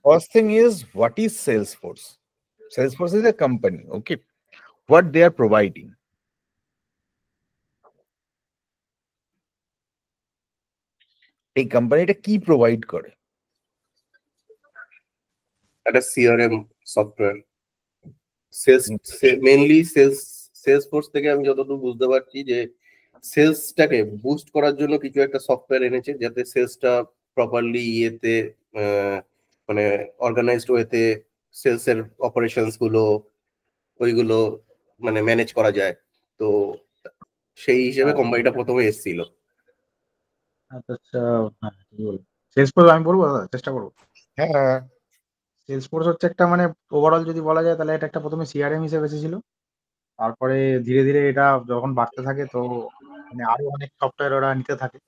First thing is, what is Salesforce? Salesforce is a company, okay? What they are providing? এই কোম্পানিটা কি provide করে? একটা CRM software, sales, mainly sales force থেকে আমি যতদূর বুঝতে পারছি যে সেলসটাকে বুস্ট করার জন্য কিছু একটা সফটওয়্যার এনেছে, যাতে সেলসটা প্রপারলি ইয়েতে মানে অর্গানাইজড ওয়েতে সেলস এর অপারেশনস গুলো ওইগুলো মানে ম্যানেজ করা যায়। তো সেই হিসেবে কোম্পানিটা প্রথমে এসেছিল। আচ্ছা, হ্যাঁ কি বলবো, সেলসফোর্স আমি বলবো দাদা, চেষ্টা করবো। হ্যাঁ, সেলসফোর্স হচ্ছে একটা মানে ওভারঅল যদি বলা যায় তাহলে এটা একটা প্রথমে সিআরএম হিসেবে এসেছিল। তারপরে ধীরে ধীরে এটা যখন বাড়তে থাকে তো মানে আরো অনেক সফটওয়্যার ওরা নিতে থাকে।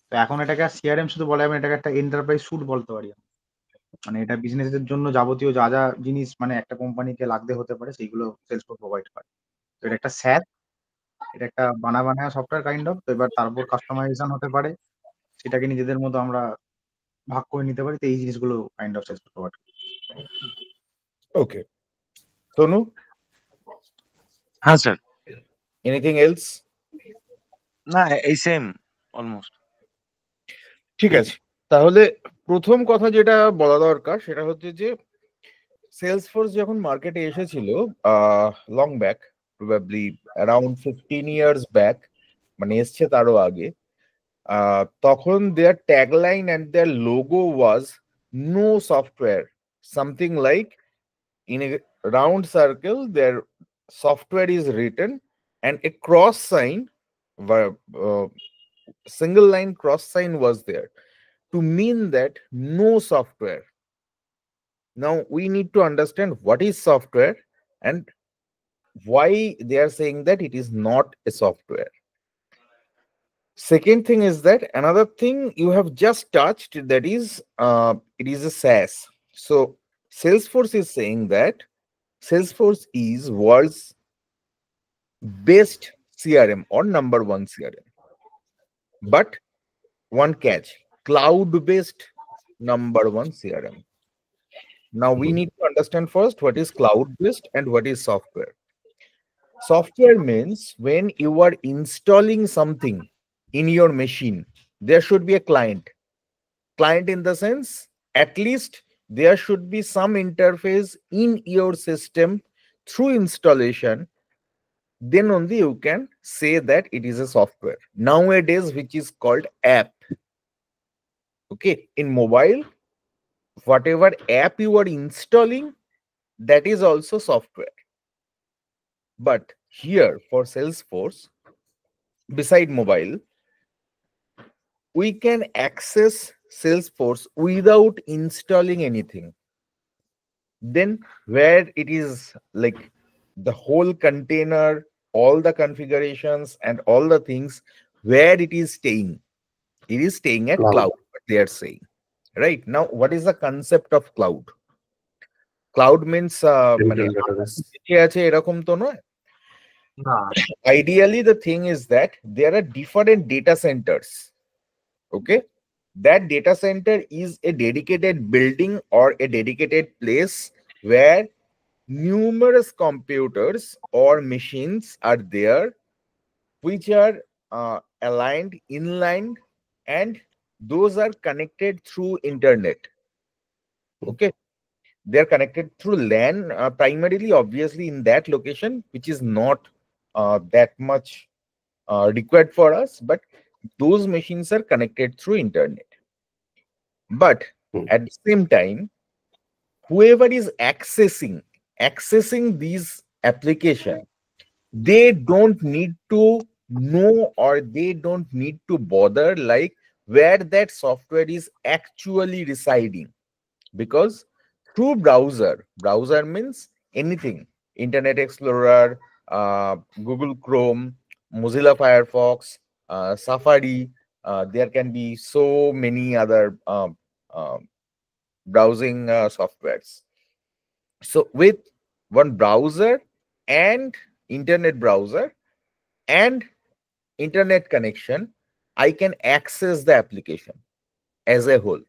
তো এখন এটাকে সিআরএম শুধু বলা যাবে না, এটাকে একটা এন্টারপ্রাইজ স্যুট বলতে পারি আমি। মানে এটা বিজনেসের জন্য যাবতীয় যা যা জিনিস মানে একটা কোম্পানিকে লাগতে হতে পারে সেইগুলো সেলসফোর্স প্রোভাইড করে। তো এটা একটা স্যাস, এটা একটা বানানো সফটওয়্যার কাইন্ড অফ। তো এবার তারপর কাস্টমাইজেশন হতে পারে, সেটাকে নিজেদের মতো আমরা ভাগ করে নিতে পারি। তো এই জিনিসগুলো কাইন্ড অফ সেলসফোর্স প্রোভাইড করে। ওকে। তনু, হ্যাঁ স্যার। Anything else? না, এই সেম অলমোস্ট। ঠিক আছে, তাহলে প্রথম কথা যেটা বলা দরকার সেটা হচ্ছে যে সেলসফোর্স যখন মার্কেটে এসেছিল long back, probably around 15 years back, মানে এসছে তারও আগে, তখন their tagline and their logo was no software, something like in a round circle their software is written and a cross sign, uh, single line cross sign was there to mean that no software. Now we need to understand what is software and why they are saying that it is not a software. Second thing is that another thing you have just touched, that is it is a SaaS. So Salesforce is saying that Salesforce is world's best CRM or number one CRM. But one catch, cloud-based number one CRM. Now we need to understand first what is cloud-based and what is software. Software means when you are installing something in your machine, there should be a client. Client in the sense, at least there should be some interface in your system through installation, then only you can say that it is a software nowadays, which is called app. Okay, in mobile, whatever app you are installing, that is also software. But here for Salesforce, beside mobile, we can access Salesforce without installing anything. Then where it is like the whole container, all the configurations and all the things, where it is staying at cloud, what they are saying. Right now, what is the concept of cloud? Cloud means মানে বেঁচে আছে এরকম তো নয়। Ideally the thing is that there are different data centers. Okay, that data center is a dedicated building or a dedicated place where numerous computers or machines are there, which are aligned inline, and those are connected through internet. Okay, they are connected through LAN primarily, obviously in that location, which is not that much required for us, but those machines are connected through internet. But at the same time, whoever is accessing these application, they don't need to know, or they don't need to bother like where that software is actually residing, because through browser means anything, Internet Explorer, Google Chrome, Mozilla Firefox, Safari, there can be so many other browsing softwares. So with one browser and internet browser and internet connection, I can access the application as a whole.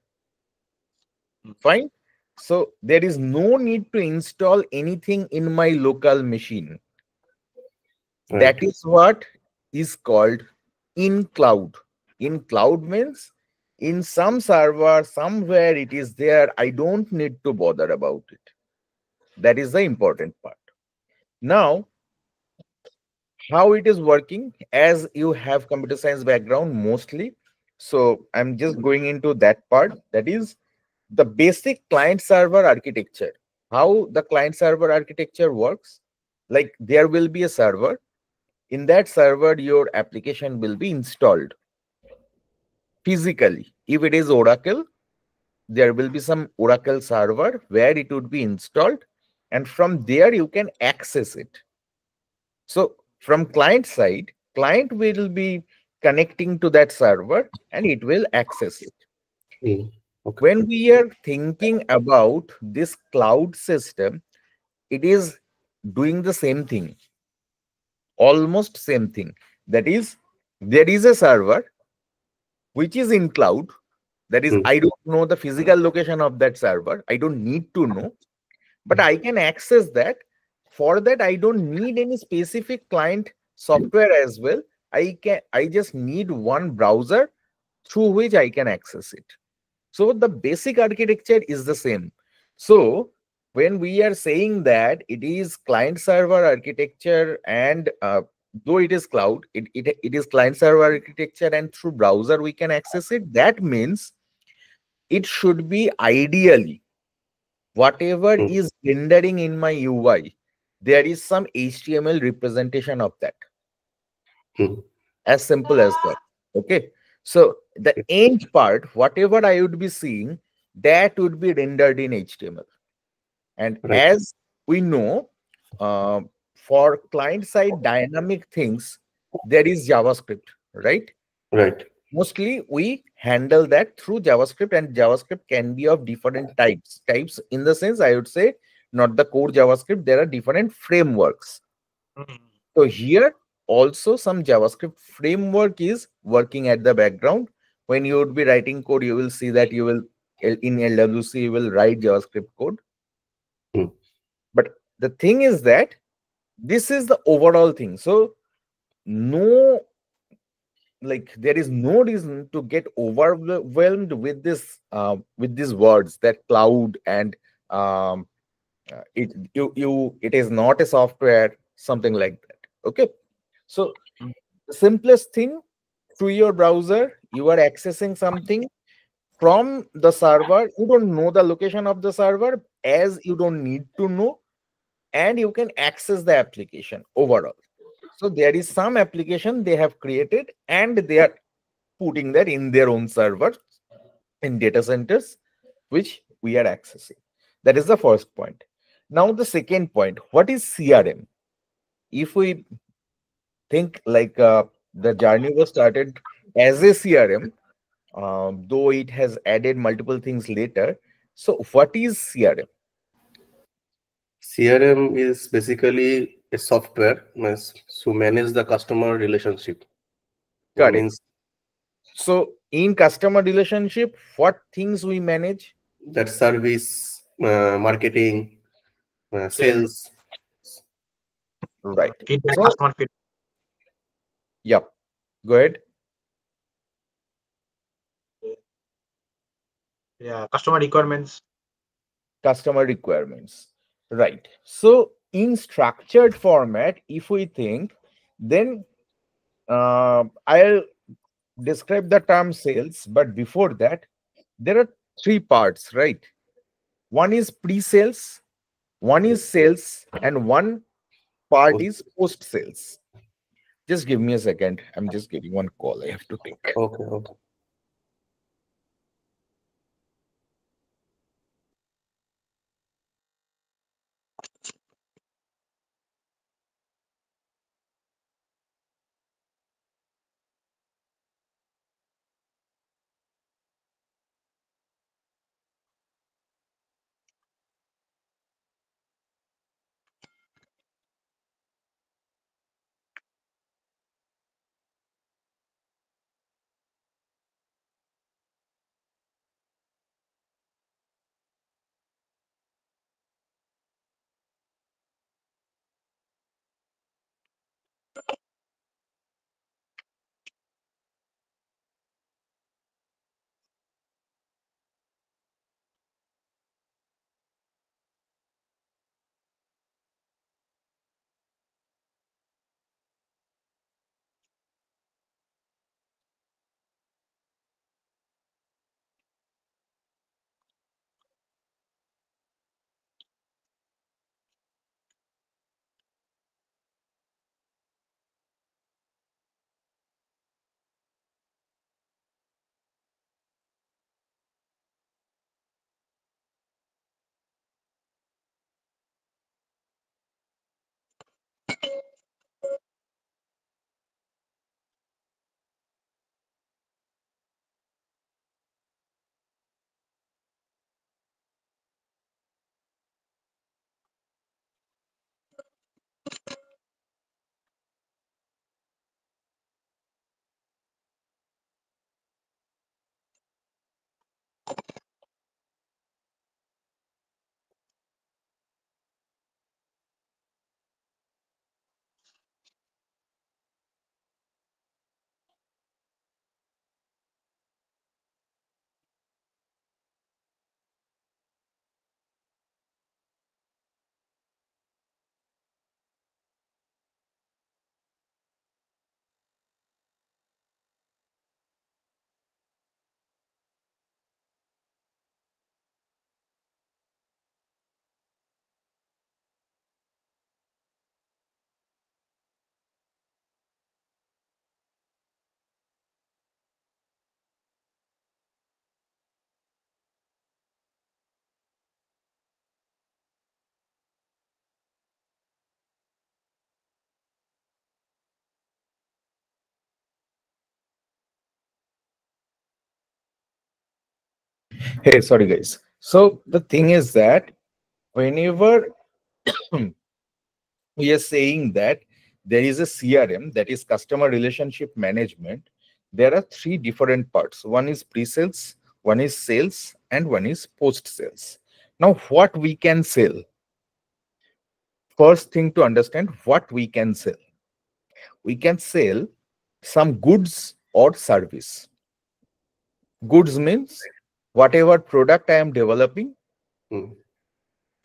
Fine. So there is no need to install anything in my local machine. Right. That is what is called in cloud. In cloud means in some server, somewhere it is there. I don't need to bother about it. That is the important part. Now, how it is working, as you have computer science background mostly. So I'm just going into that part. That is the basic client server architecture. How the client server architecture works. Like there will be a server. In that server, your application will be installed physically. If it is Oracle, there will be some Oracle server where it would be installed, and from there you can access it. So from client side, client will be connecting to that server and it will access it. Mm. Okay. When we are thinking about this cloud system, it is doing the same thing, almost same thing. That is, there is a server which is in cloud. That is, Mm. I don't know the physical location of that server. I don't need to know, but I can access that. For that, I don't need any specific client software as well. I just need one browser through which I can access it. So the basic architecture is the same. So when we are saying that it is client server architecture, and though it is cloud, it is client server architecture, and through browser we can access it. That means it should be ideally whatever Mm. is rendering in my UI, there is some HTML representation of that. Mm. As simple as that. Okay. So the end part, whatever I would be seeing, that would be rendered in HTML. And Right. as we know, for client side dynamic things, there is JavaScript, right? Right. Mostly we handle that through JavaScript, and JavaScript can be of different types. Types in the sense, I would say, not the core JavaScript, there are different frameworks. So here also some JavaScript framework is working at the background. When you would be writing code, you will see that you will in LWC you will write JavaScript code. Mm. But the thing is that this is the overall thing. So no, like there is no reason to get overwhelmed with these words that cloud and it is not a software, something like that. Okay. So the simplest thing, through your browser, you are accessing something from the server. You don't know the location of the server, as you don't need to know, and you can access the application overall. So there is some application they have created and they are putting that in their own server in data centers, which we are accessing. That is the first point. Now the second point, what is CRM? If we think like the journey was started as a CRM, though it has added multiple things later. So what is CRM? CRM is basically a software to manage the customer relationship. Correct. Means So in customer relationship, what things we manage? that service, marketing, sales. Right. Feedback, So, customer feedback. yep. Go ahead. Yeah, customer requirements. Customer requirements. Right. So in structured format, if we think, then I'll describe the term sales, but before that, there are three parts, right? One is pre-sales, one is sales, and one part is post-sales. Just give me a second. I'm just getting one call I have to take. Okay, okay. Hey, sorry guys. So the thing is that whenever we are saying that there is a CRM, that is customer relationship management, there are three different parts. One is pre-sales, one is sales, and one is post-sales. Now, what we can sell? First thing to understand what we can sell. We can sell some goods or service. Goods means whatever product I am developing,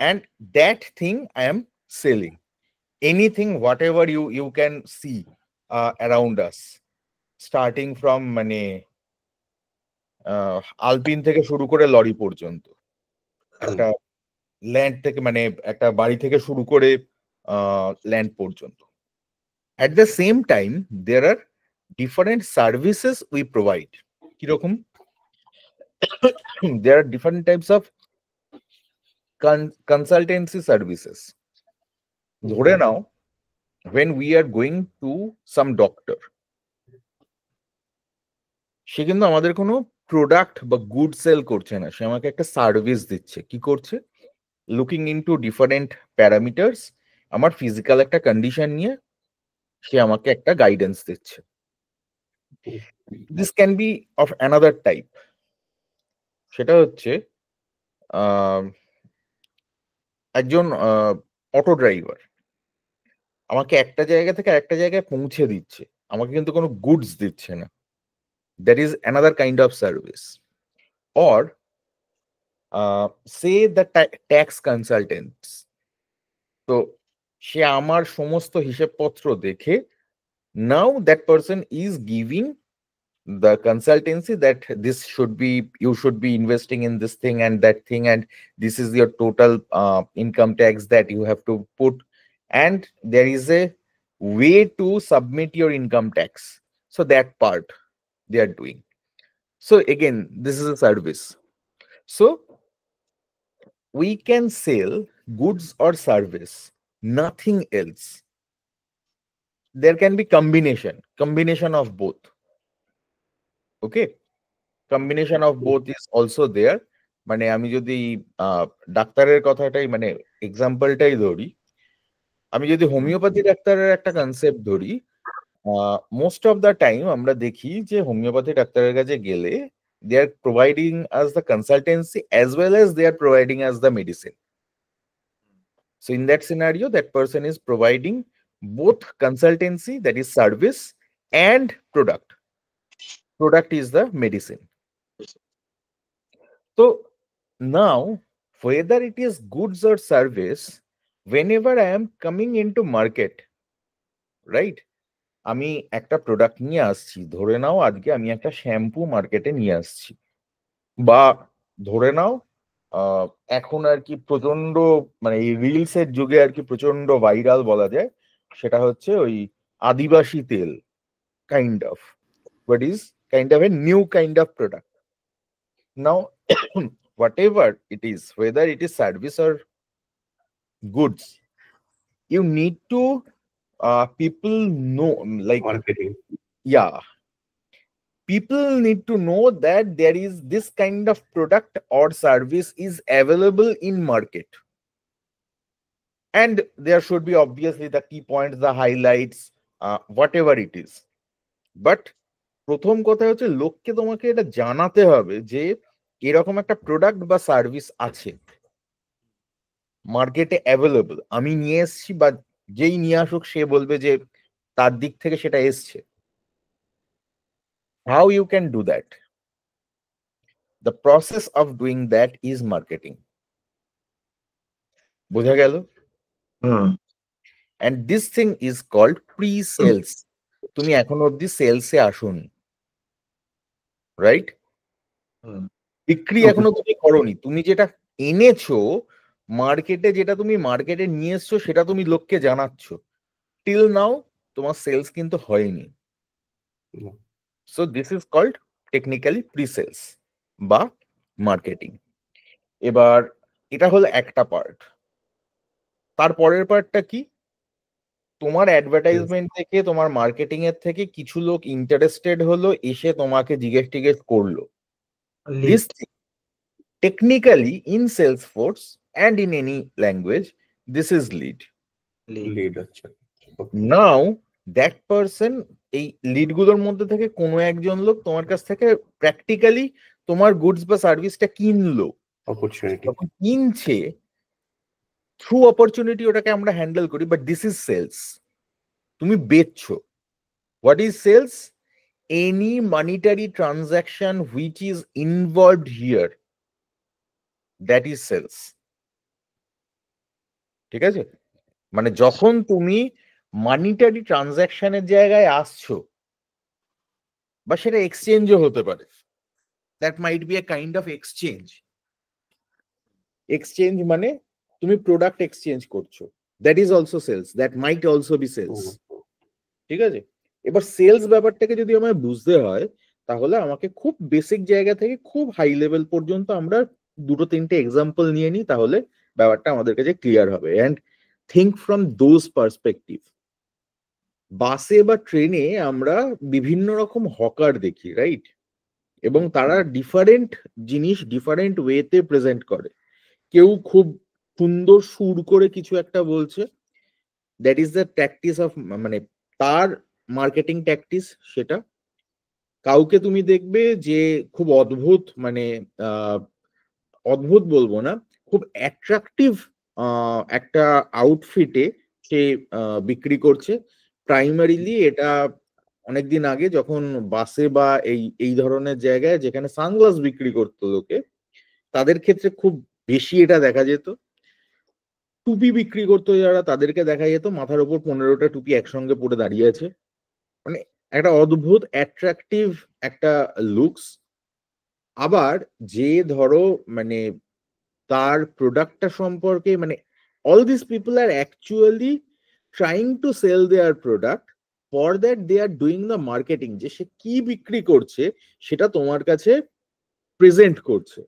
and that thing I am selling. Anything, whatever you can see around us, starting from আলপিন থেকে শুরু করে lorry পর্যন্ত, একটা land থেকে একটা বাড়ি থেকে শুরু করে ল্যান্ড পর্যন্ত। At the same time, there are different services we provide. কিরকম? There are different types of consultancy services. ধরে নাও, when we are going to some doctor, সে কিন্তু আমাদের কোনো প্রোডাক্ট বা গুড সেল করছে না, সে আমাকে একটা সার্ভিস দিচ্ছে। কি করছে? লুকিং ইনটু ডিফারেন্ট প্যারামিটার্স, আমার ফিজিক্যাল একটা কন্ডিশন নিয়ে সে আমাকে একটা গাইডেন্স দিচ্ছে। This can be of another type. সেটা হচ্ছে একজন অটো ড্রাইভার আমাকে একটা জায়গা থেকে আরেকটা জায়গায় পৌঁছে দিচ্ছে, আমাকে কিন্তু কোনো গুডস দিচ্ছে না। That is another kind of service. Or say the tax consultants. So সে আমার সমস্ত হিসেবপত্র দেখে, now that person is giving the consultancy that this should be, you should be investing in this thing and that thing, and this is your total income tax that you have to put, and there is a way to submit your income tax. So that part they are doing. So again, this is a service. So we can sell goods or service, nothing else. There can be combination of both. Okay, combination of both is also there. মানে আমি যদি ডাক্তারের কথাটাই এক্সাম্পলটাই ধরি, আমি যদি homeopathy ডাক্তারের একটা কনসেপ্ট ধরি, মোস্ট অফ দ্য টাইম আমরা দেখি যে হোমিওপ্যাথি ডাক্তারের কাছে গেলে they are providing us the consultancy as well as they are providing us the medicine. So in that scenario, that person is providing both consultancy, that is service, and product. Product is the medicine. So now, whether it is goods or service, whenever I am coming into market, right? আমি একটা product নিয়ে আসছি, ধরে নাও আজকে আমি একটা shampoo মার্কেটে নিয়ে আসছি, বা ধরে নাও এখন আর কি প্রচন্ড এই রিলস এর যুগে আর কি প্রচন্ড ভাইরাল বলা যায়, সেটা হচ্ছে ওই আদিবাসী তেল, kind of, but is kind of a new kind of product. Now whatever it is, whether it is service or goods, you need to people know, like marketing. Yeah, people need to know that there is this kind of product or service is available in market, and there should be obviously the key points, the highlights, whatever it is. But প্রথম কথা হচ্ছে লোককে তোমাকে এটা জানাতে হবে যে এরকম একটা প্রোডাক্ট বা সার্ভিস আছে মার্কেটে অ্যাভেলেবল, আমি নিয়ে এসছি, বা যেই নিয়ে আসুক সে বলবে যে তার দিক থেকে সেটা এসছে। How you can do that? The process of doing that is marketing. বোঝা গেল? And this thing is called pre-sales. তুমি এখন অবধি সেলসে আসোনি, রাইট? বিক্রি এখনো তুমি করোনি, তুমি যেটা এনেছো মার্কেটে, যেটা তুমি মার্কেটে নিয়ে এসছো সেটা তুমি লোককে জানাচ্ছ, টিল নাও তোমার সেলস কিন্তু হয়নি। So this is called technically pre-sales বা মার্কেটিং। এবার এটা হলো একটা পার্ট। তারপরের পার্টটা কি? তোমার অ্যাডভার্টাইজমেন্ট থেকে, তোমার মার্কেটিং এর থেকে কিছু লোক ইন্টারেস্টেড হলো, এসে তোমাকে জিজ্ঞেস টিজ্ঞেস করলো, Technically, in Salesforce and in any language, this is lead. Lead আচ্ছা Now, that person, এই লিড গুলোর মধ্যে থেকে কোনো একজন লোক তোমার কাছ থেকে প্র্যাকটিক্যালি তোমার গুডস বা সার্ভিসটা কিনলো, অপরচুনিটি যখন কিনছে থ্রু অপরচুনিটি ওটাকে আমরা হ্যান্ডেল করি, বাট দিস ইজ সেলস। তুমি বেচছো। What is sales? Any monetary transaction which is involved here, that is sales. ঠিক আছে? মানে যখন তুমি মানিটারি ট্রানজাকশনের জায়গায় আসছো, বা সেটা এক্সচেঞ্জও হতে পারে, that might be a kind of exchange. Exchange মানে তুমি প্রোডাক্ট এক্সচেঞ্জ করছো, that is also sales, that might also be sales. ঠিক আছে? এবার সেলস ব্যাপারটাকে যদি আমায় বুঝতে হয়, তাহলে আমাকে খুব বেসিক জায়গা থেকে খুব হাই লেভেল পর্যন্ত আমরা দুটো তিনটে এক্সাম্পল নিয়ে নিই, তাহলে ব্যাপারটা আমাদের কাছে ক্লিয়ার হবে। And think from those perspective. বাসে বা ট্রেনে আমরা বিভিন্ন রকম হকার দেখি, রাইট? এবং তারা ডিফারেন্ট জিনিস ডিফারেন্ট ওয়েতে প্রেজেন্ট করে। কেউ খুব সুন্দর সুর করে কিছু একটা বলছে, that is the tactics of, মানে তার মার্কেটিং ট্যাকটিস সেটা। কাউকে তুমি দেখবে যে খুব অদ্ভুত, মানে অদ্ভুত বলবো না, খুব অ্যাট্রাকটিভ একটা আউটফিটে সে বিক্রি করছে। প্রাইমারিলি এটা অনেকদিন আগে যখন বাসে বা এই ধরনের জায়গায় যেখানে সানগ্লাস বিক্রি করতো লোকে, তাদের ক্ষেত্রে খুব বেশি এটা দেখা যেত। টুপি বিক্রি করতো যারা, তাদেরকে দেখা যেত মাথার উপর 15টা টুপি একসঙ্গে পরে দাঁড়িয়ে আছে। মানে একটা অদ্ভুত অ্যাট্রাকটিভ একটা লুকস। আবার যে ধরো মানে তার প্রোডাক্টটা সম্পর্কে, মানে all these people are actually trying to sell their product, for that they are doing the marketing, যে সে কি বিক্রি করছে সেটা তোমার কাছে প্রেজেন্ট করছে।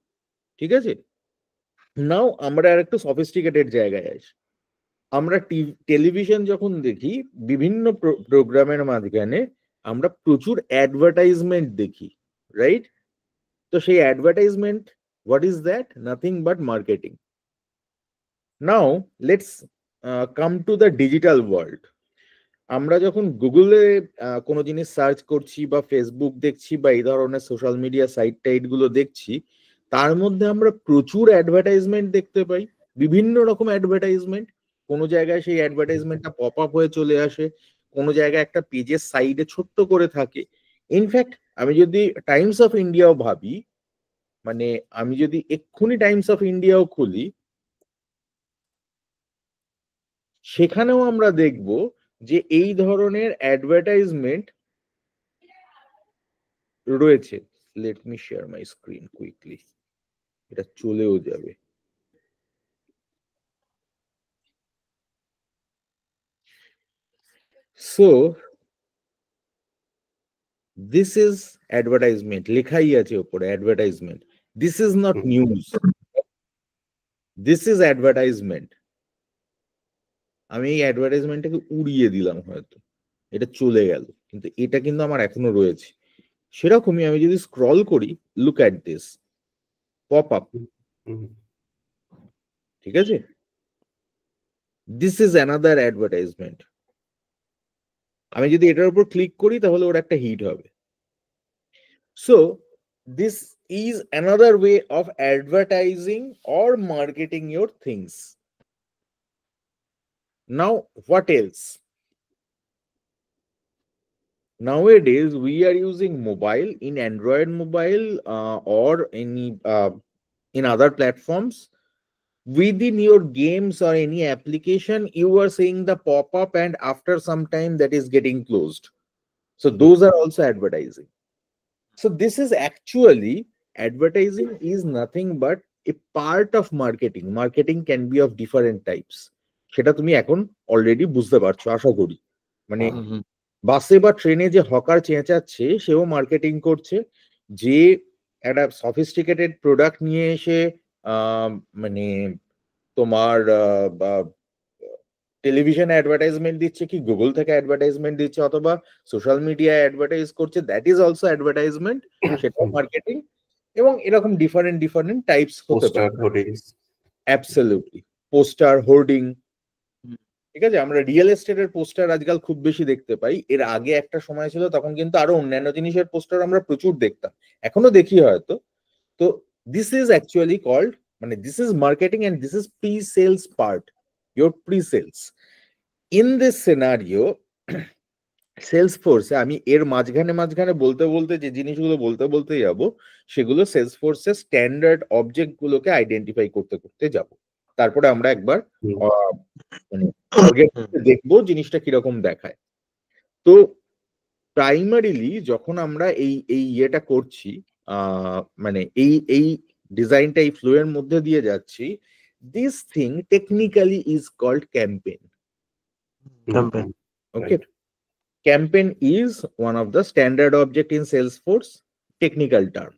ঠিক আছে? নাও আমরা আর একটু সফিস্টিকেটেড জায়গায় আসি। আমরা টেলিভিশন যখন দেখি, বিভিন্ন প্রোগ্রামের মাঝখানে আমরা প্রচুর অ্যাডভার্টাইজমেন্ট দেখি, রাইট? তো সেই advertisement, what is that? Nothing but marketing. Now let's come to the digital world. আমরা যখন গুগলে কোনো জিনিস সার্চ করছি বা ফেসবুক দেখছি বা এই ধরনের সোশ্যাল মিডিয়া সাইট টাইট গুলো দেখছি, তার মধ্যে আমরা প্রচুর অ্যাডভার্টাইজমেন্ট দেখতে পাই, বিভিন্ন রকম অ্যাডভার্টাইজমেন্ট। কোনো জায়গায় সেই অ্যাডভার্টাইজমেন্টটা পপ আপ হয়ে চলে আসে, কোনো জায়গায় একটা পেজের সাইডে ছোট্ট করে থাকে। ইনফ্যাক্ট আমি যদি টাইমস অফ ইন্ডিয়াও ভাবি, মানে আমি যদি এক্ষুনি টাইমস অফ ইন্ডিয়াও খুলি, সেখানেও আমরা দেখব যে এই ধরনের অ্যাডভার্টাইজমেন্ট রয়েছে। Let me share my screen quickly, এটা চলেও যাবে। সো দিস ইজ অ্যাডভার্টাইজমেন্ট, লেখাই আছে ওপরে advertisement. This is not news, this is advertisement. আমি এই অ্যাডভার্টাইজমেন্টটাকে উড়িয়ে দিলাম, হয়তো এটা চলে গেল, কিন্তু এটা কিন্তু আমার এখনো রয়েছে। সেরকমই আমি যদি স্ক্রল করি, look at this pop up, ঠিক আছে? This is another advertisement. আমি যদি এটার উপর ক্লিক করি তাহলে ওর একটা হিট হবে। So this is another way of advertising or marketing your things. Now what else? Nowadays we are using mobile, in Android mobile or any in other platforms. Within your games or any application, you are seeing the pop-up, and after some time that is getting closed. So those are also advertising. So this is actually, advertising is nothing but a part of marketing. Marketing can be of different types. সেটা তুমি এখন already বুঝতে পারছো আশা করি। মানে বাসে বা ট্রেনে যে হকার চেঁচাচ্ছে সেও মার্কেটিং করছে, যে একটা সফিস্টিকেটেড প্রোডাক্ট নিয়ে এসে মানে তোমার টেলিভিশনে অ্যাডভার্টাইজমেন্ট দিচ্ছে, কি গুগল থেকে অ্যাডভার্টাইজমেন্ট দিচ্ছে, অথবা সোশ্যাল মিডিয়ায় অ্যাডভার্টাইজ করছে, দ্যাট ইজ অলসো অ্যাডভার্টাইজমেন্ট, সেটা মার্কেটিং। এবং এরকম ডিফারেন্ট ডিফারেন্ট টাইপস হতে পোস্টার পারে। হোর্ডিংস। অ্যাবসলিউটলি, পোস্টার, হোর্ডিং, হুম। ঠিক আছে। আমরা রিয়েল এস্টেটের পোস্টার আজকাল খুব বেশি দেখতে পাই, এর আগে একটা সময় ছিল তখন কিন্তু আরো অন্যান্য জিনিসের পোস্টার আমরা প্রচুর দেখতাম, এখনো দেখি হয়তো। তো দিস ইজ অ্যাকচুয়ালি কল্ড, মানে this is marketing and this is pre sales part, your pre sales. In this scenario সেলস ফোর্সে আমি এর মাঝখানে মাঝখানে বলতে বলতে যে জিনিসগুলো বলতে যাবো, সেগুলো সেলস ফোর্সের স্ট্যান্ডার্ড অবজেক্ট গুলোকে আইডেন্টিফাই করতে করতে যাব। তারপরে আমরা একবার মানে দেখবো জিনিসটা কিরকম দেখায়। তো প্রাইমারিলি যখন আমরা এই ইয়েটা করছি, মানে এই ডিজাইনটা এই ফ্লো এর মধ্যে দিয়ে যাচ্ছি, this thing technically is called campaign. Okay, campaign is one of the standard object in Salesforce technical term.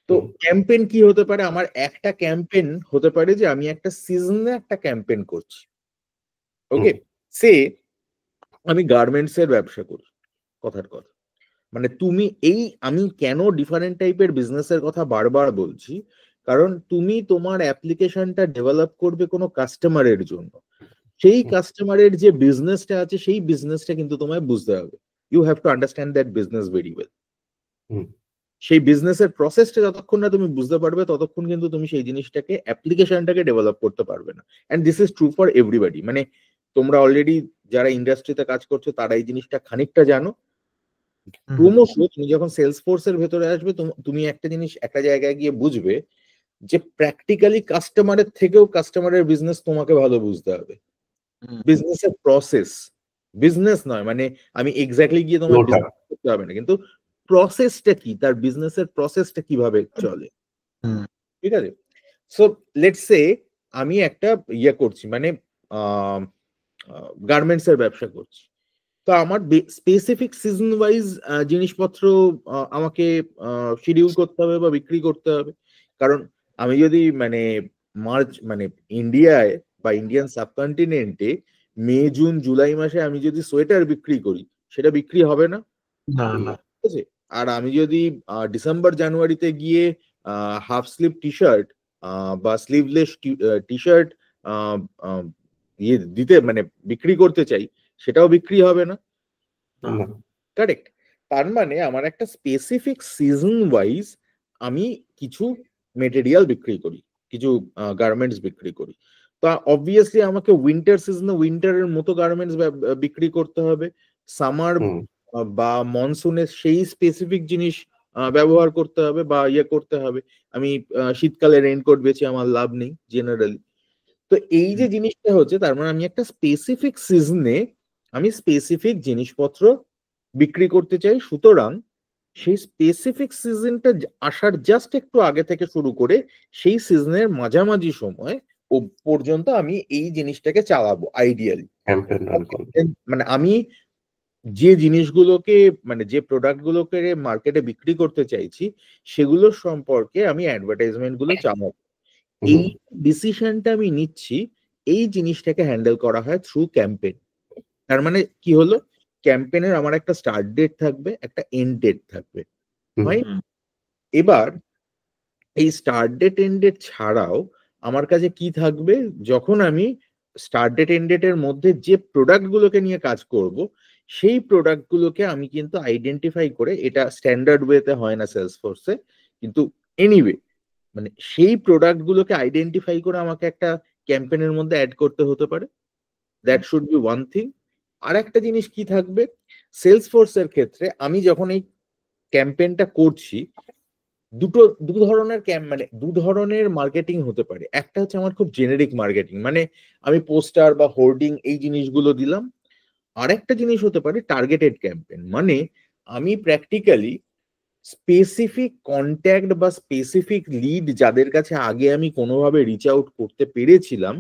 তো ক্যাম্পেইন কি হতে পারে? আমার একটা ক্যাম্পেইন হতে পারে যে আমি একটা সিজনে একটা ক্যাম্পেইন করছি। ওকে, সে আমি গার্মেন্টস এর ব্যবসা করি, কথার কথা। মানে তুমি আমি কেন ডিফারেন্ট টাইপের বিজনেসের কথা বারবার বলছি, কারণ তুমি তোমার অ্যাপ্লিকেশনটা ডেভেলপ করবে কোনো কাস্টমারের জন্য, সেই কাস্টমারের যে বিজনেসটা আছে সেই বিজনেসটা কিন্তু তোমায় বুঝতে হবে। You have to understand that business very well. সেই বিজনেসের প্রসেসটা যতক্ষণ না তুমি বুঝতে পারবে ততক্ষণ কিন্তু তুমি সেই জিনিসটাকে অ্যাপ্লিকেশনটাকে ডেভেলপ করতে পারবে না। And this is true for everybody. মানে তোমরা অলরেডি যারা ইন্ডাস্ট্রিতে কাজ করছো তারা এই জিনিসটা খানিকটা জানো। ক্রমশ তুমি যখন সেলস ফোর্সের ভেতরে আসবে, তুমি একটা জিনিস একটা জায়গায় গিয়ে বুঝবে যে প্র্যাকটিক্যালি কাস্টমারের থেকেও কাস্টমারের বিজনেস তোমাকে ভালো বুঝতে হবে। বিজনেসের প্রসেস, বিজনেস নয় মানে আমি এক্স্যাক্টলি গিয়ে তোমার বিজনেস করতে হবে না, কিন্তু প্রসেসটা কি, তার বিজনেসের প্রসেসটা কিভাবে চলে, ঠিক আছে। সো লেটস সে আমি একটা ইয়ে করছি, মানে গার্মেন্টস এর ব্যবসা করছি। তো আমার স্পেসিফিক সিজন ওয়াইজ জিনিসপত্র আমাকে শিডিউল করতে হবে বা বিক্রি করতে হবে। কারণ আমি যদি মানে মানে ইন্ডিয়ায় বা ইন্ডিয়ান সাবকন্টিনেন্টে মে জুন জুলাই মাসে আমি যদি সোয়েটার বিক্রি করি, সেটা বিক্রি হবে না, ঠিক আছে। আর আমি যদি ডিসেম্বর জানুয়ারিতে গিয়ে হাফ স্লিভ টি শার্ট বা স্লিভলেস টি শার্ট ইয়ে দিতে মানে বিক্রি করতে চাই, সেটাও বিক্রি হবে না, কারেক্ট। তার মানে আমার একটা স্পেসিফিক সিজন ওয়াইজ আমি কিছু মেটেরিয়াল বিক্রি করি, কিছু গার্মেন্টস বিক্রি করি। তো অবভিয়াসলি আমাকে উইন্টার সিজনে উইন্টারের মতো গার্মেন্টস বিক্রি করতে হবে, সামার বা মনসুনে সেই স্পেসিফিক জিনিস ব্যবহার করতে হবে বা ইয়ে করতে হবে। আমি শীতকালে রেইনকোট বেচে আমার লাভ নেই জেনারেলি। তো এই যে জিনিসটা হচ্ছে, তার মানে আমি একটা স্পেসিফিক সিজনে আমি স্পেসিফিক জিনিসপত্র বিক্রি করতে চাই। সুতরাং সেই স্পেসিফিক সিজনটা আসার জাস্ট একটু আগে থেকে শুরু করে সেই সিজনের মাঝামাঝি সময় ও পর্যন্ত আমি এই জিনিসটাকে চালাবো আইডিয়ালি। মানে আমি যে জিনিসগুলোকে মানে যে প্রোডাক্ট গুলোকে মার্কেটে বিক্রি করতে চাইছি সেগুলোর সম্পর্কে আমি অ্যাডভার্টাইজমেন্ট গুলো চালাবো। এই ডিসিশনটা আমি নিচ্ছি, এই জিনিসটাকে হ্যান্ডেল করা হয় থ্রু ক্যাম্পেইন। তার মানে কি হলো, ক্যাম্পেইনের আমার একটা স্টার্ট ডেট থাকবে, একটা এন্ড ডেট থাকবে। এবার এই স্টার্ট ডেট এন্ড ডেট ছাড়াও আমার কাছে কি থাকবে, যখন আমি স্টার্ট ডেট এন্ড ডেটের মধ্যে যে প্রোডাক্ট গুলোকে নিয়ে কাজ করব, সেই প্রোডাক্ট গুলোকে আমি কিন্তু আইডেন্টিফাই করে, এটা স্ট্যান্ডার্ড ওয়েতে হয় না সেলসফোর্সে, কিন্তু এনিওয়ে মানে সেই প্রোডাক্ট গুলোকে আইডেন্টিফাই করে আমাকে একটা ক্যাম্পেইনের মধ্যে অ্যাড করতে হতে পারে। That should be one thing. আর একটা জিনিস কি থাকবে সেলসফোর্স এর ক্ষেত্রে, আমি যখন এই ক্যাম্পেইনটা করছি, দু ধরনের মানে দু ধরনের মার্কেটিং হতে পারে। একটা হচ্ছে আমার খুব জেনেরিক মার্কেটিং, মানে আমি পোস্টার বা হোর্ডিং এই জিনিসগুলো দিলাম। আর একটা জিনিস হতে পারে টার্গেটেড ক্যাম্পেইন, মানে আমি প্র্যাকটিক্যালি স্পেসিফিক কন্ট্যাক্ট বা স্পেসিফিক লিড যাদের কাছে আগে আমি কোনোভাবে রিচ আউট করতে পেরেছিলাম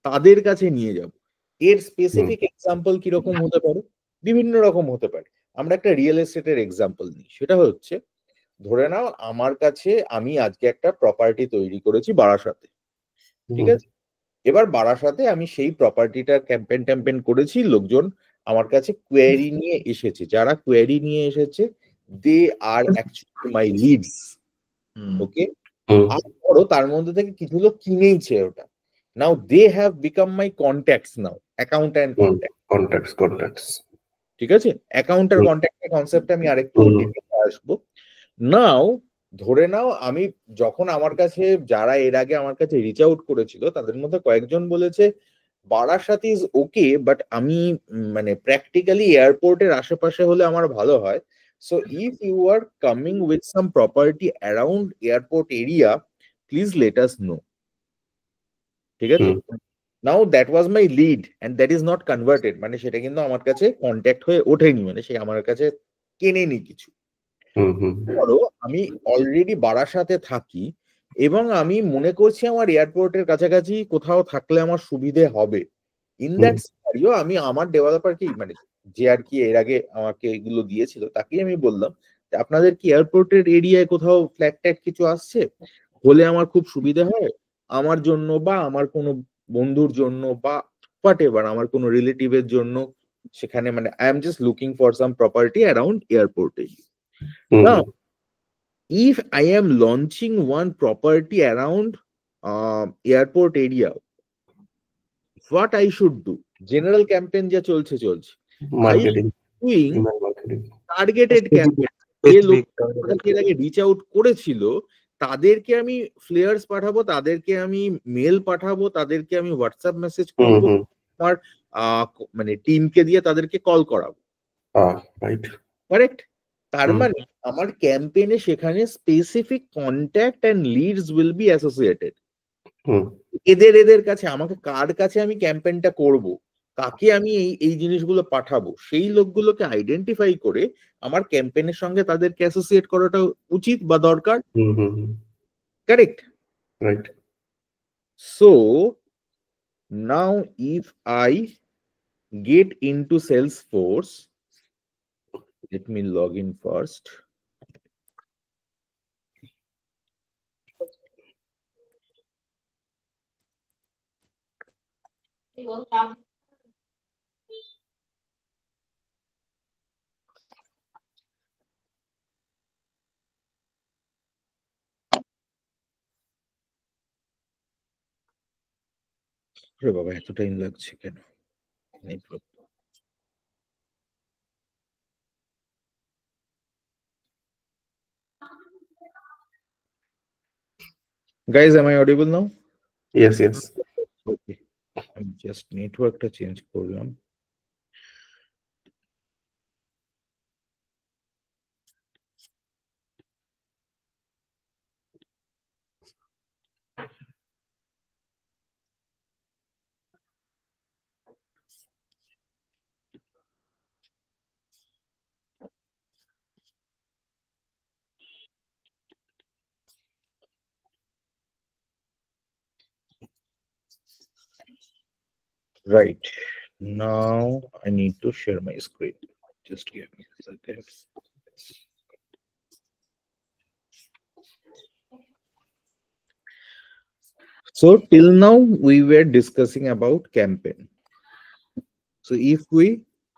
তাদের কাছে নিয়ে যাব। এর স্পেসিফিক এক্সাম্পল কিরকম হতে পারে, বিভিন্ন রকম হতে পারে। আমরা একটা রিয়েল এস্টেটের এক্সাম্পল নিই, সেটা হচ্ছে ধরে নাও আমার কাছে আমি আজকে একটা প্রপার্টি তৈরি করেছি বারাসাতে, ঠিক আছে। এবার বারাসাতে আমি সেই প্রপার্টিটার ক্যাম্পেইন করেছি, লোকজন আমার কাছে কোয়েরি নিয়ে এসেছে, যারা কোয়েরি নিয়ে এসেছে দে আর অ্যাকচুয়ালি মাই লিডস, ওকে, হুম, আর ধরো তার মধ্যে থেকে কিছু লোক কিনেইছে ওটা, now they have become my contacts, now account and hmm, contact, contacts ঠিক আছে? অ্যাকাউন্ট আর হুম, কন্ট্যাক্টের কনসেপ্টে আমি আরেকটু হুম, ডিটেইলে আসবো। নাও ধরে নাও আমি যখন আমার কাছে যারা এর আগে আমার কাছে রিচ আউট করেছিল তাদের মধ্যে কয়েকজন বলেছে বারাসাত ইজ ওকে, বাট আমি মানে প্র্যাকটিক্যালি এয়ারপোর্টের আশেপাশে হলে আমার ভালো হয়। So if you are coming with some property around airport area, please let us know, ঠিক আছে? Hmm, now that was my lead and that is not converted, মানে সেটা কিন্তু আমার কাছে কন্ট্যাক্ট হয়ে ওঠেনি, মানে সে আমার কাছে কেনেনি কিছু। হুম, হুম, ধরো আমি অলরেডি বারাসাতে থাকি এবং আমি মনে করছি আমার এয়ারপোর্টের কাছাকাছি কোথাও থাকলে আমার সুবিধে হবে। ইন দ্যাট সিনারিও আমি আমার ডেভেলপারকেই, মানে যে আর কি এর আগে আমাকে এগুলো দিয়েছিল তাকেই আমি বললাম যে আপনাদের কি এয়ারপোর্টের এরিয়ায় কোথাও ফ্ল্যাট ট্যাট কিছু আসছে, হলে আমার খুব সুবিধা হয় আমার জন্য বা আমার কোনো বন্ধুর জন্য বা হোয়াট এভার আমার কোনো রিলেটিভের জন্য সেখানে, মানে I am just looking for some property around airport area. Hmm, Now, if I am launching one property around airport area, what I should do? General campaign যা চলছে চলছে। I am marketing, doing email marketing, targeted campaign। যে লোক আমাকে এর আগে reach out করেছিল তাদেরকে আমি ফ্লেয়ার্স পাঠাবো, তাদেরকে আমি মেল পাঠাবো, তাদেরকে আমি হোয়াটসঅ্যাপ মেসেজ হুম, করবো, হুম, আমার মানে টিমকে দিয়ে তাদেরকে কল করাবো, রাইট, কারেক্ট? তার হুম, মানে আমার ক্যাম্পেইনে সেখানে specific contact and leads will be associated. Hmm, এদের কাছে আমাকে কার কাছে আমি ক্যাম্পেইনটা করব, কাকে আমি এই এই জিনিসগুলো পাঠাবো, সেই লোকগুলোকে আইডেন্টিফাই করে আমার ক্যাম্পেইনের সঙ্গে তাদেরকে অ্যাসোসিয়েট করাটা উচিত বা দরকার, hmm, hmm, correct? Right, so now if I get into Salesforce, let me log in first. আরে বাবা এত টাইম লাগছে কেন? Network. Guys, am I audible now? Yes, yes, Okay. আমি জাস্ট নেটওয়ার্কটা চেঞ্জ করলাম। Right. Now I need to share my screen. Just give me a second. So till now we were discussing about campaign. So if we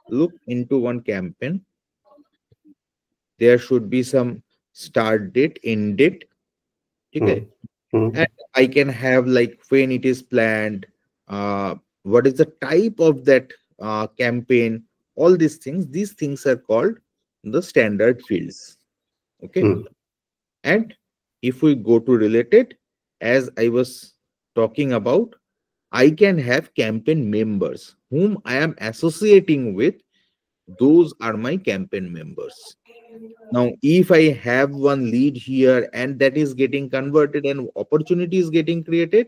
look into one campaign, there should be some start date, end date. Okay. Hmm, And I can have like when it is planned, what is the type of that campaign, all these things are called the standard fields. Okay. Hmm, And if we go to related, as I was talking about, I can have campaign members whom I am associating with. Those are my campaign members. Now, if I have one lead here and that is getting converted and opportunity is getting created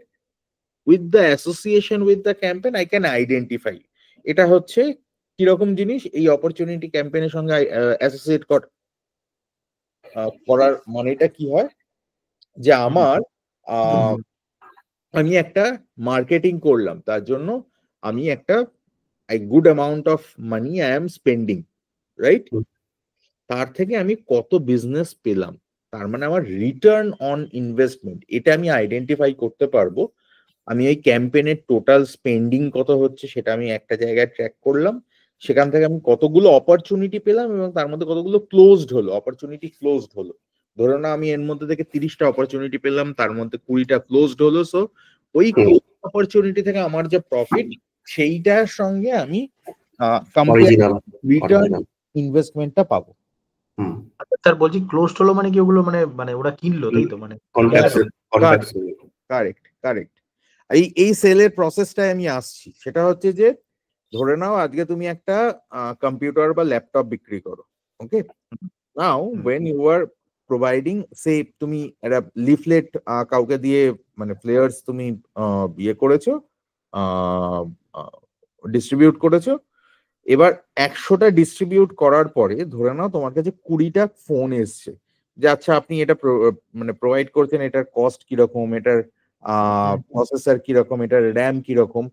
with the association with the campaign, I can identify. এটা হচ্ছে কিরকম জিনিস, এই opportunity ক্যাম্পেইনের সঙ্গে associate করার মানেটা কি হয় যে আমার আমি একটা মার্কেটিং করলাম, তার জন্য আমি একটা good amount of money I am spending, right? Hmm. তার থেকে আমি কত বিজনেস পেলাম, তার মানে আমার রিটার্ন অন ইনভেস্টমেন্ট, এটা আমি আইডেন্টিফাই করতে পারবো। আমি এই ক্যাম্পেইনের টোটাল স্পেন্ডিং কত হচ্ছে সেটা আমি একটা জায়গায় ট্র্যাক করলাম, সেখান থেকে আমি কতগুলো অপরচুনিটি পেলাম এবং তার মধ্যে কতগুলো ক্লোজড হলো, অপরচুনিটি ক্লোজড হলো, ধরো না আমি এর মধ্যে থেকে 30টা অপরচুনিটি পেলাম, তার মধ্যে 20টা ক্লোজড হলো, সো ওই হুম। ক্লোজ অপরচুনিটি থেকে আমার যে প্রফিট সেইটার সঙ্গে আমি অরিজিনাল রিটার্ন ইনভেস্টমেন্টটা পাবো। হুম স্যার বলছি ক্লোজড হলো মানে কি, ওগুলো মানে মানে ওরা কিনলো তাই তো, মানে কন্ট্যাক্টস কারেক্ট কারেক্ট। এই সেলের প্রসেসটাই আমি আসছি, সেটা হচ্ছে যে ধরে নাও আজকে তুমি একটা কম্পিউটার বা ল্যাপটপ বিক্রি করো, ওকে? নাও ওয়েন ইউ আর প্রোভাইডিং, সে তুমি একটা লিফলেট কাউকে দিয়ে মানে ফ্লেয়ার্স তুমি ইয়ে করেছো, ডিস্ট্রিবিউট করেছো। এবার 100টা ডিস্ট্রিবিউট করার পরে ধরে নাও তোমার কাছে 20টা ফোন এসছে, যে আচ্ছা আপনি এটা মানে প্রোভাইড করছেন, এটার কস্ট কিরকম, এটার প্রসেসর কিরকম, এটার র্যাম কিরকম,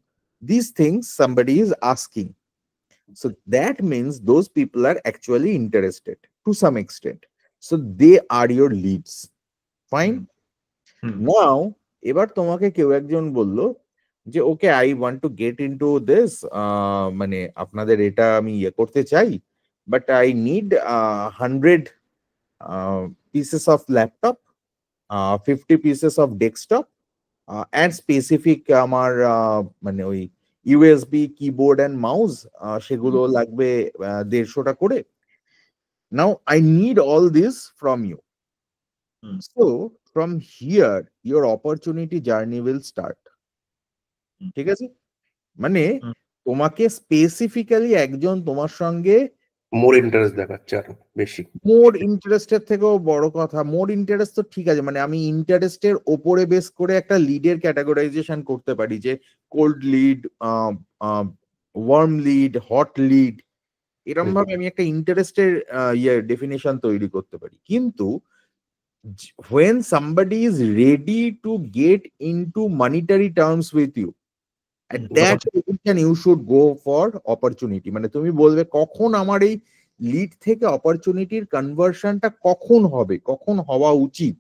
these things somebody is asking. So that means those people are actually interested to some extent. So they are your leads. Fine. Now, এবার তোমাকে কেউ একজন বললো যে okay I want to get into this, মানে আপনাদের এটা আমি ইয়ে করতে চাই, but I need 100 pieces of laptop, 50 pieces of desktop, and specific আমার মানে ওই ইউএসবি কিবোর্ড এন্ড মাউস সেগুলো লাগবে 150টা করে। Now I need all this from you. So from here your opportunity journey will start. ঠিক আছে? মানে তোমাকে স্পেসিফিক্যালি একজন তোমার সঙ্গে মোর ইন্টারেস্ট দেখাচ্ছে আরো বেশি। মোর ইন্টারেস্টের থেকেও বড় কথা, মোর ইন্টারেস্ট তো ঠিক আছে, মানে আমি ইন্টারেস্টের ওপরে বেস করে একটা লিডের ক্যাটাগরাইজেশন করতে পারি, যে cold lead, warm lead, hot lead, এরকম ভাবে আমি একটা ইন্টারেস্টের ইয়ে ডেফিনেশন তৈরি করতে পারি। কিন্তু when somebody is ready to get into monetary terms with you, at that position you should go for opportunity. মানে তুমি বলবে কখন আমার এই লিড থেকে অপরচুনিটির কনভার্সনটা কখন হবে, কখন হওয়া উচিত।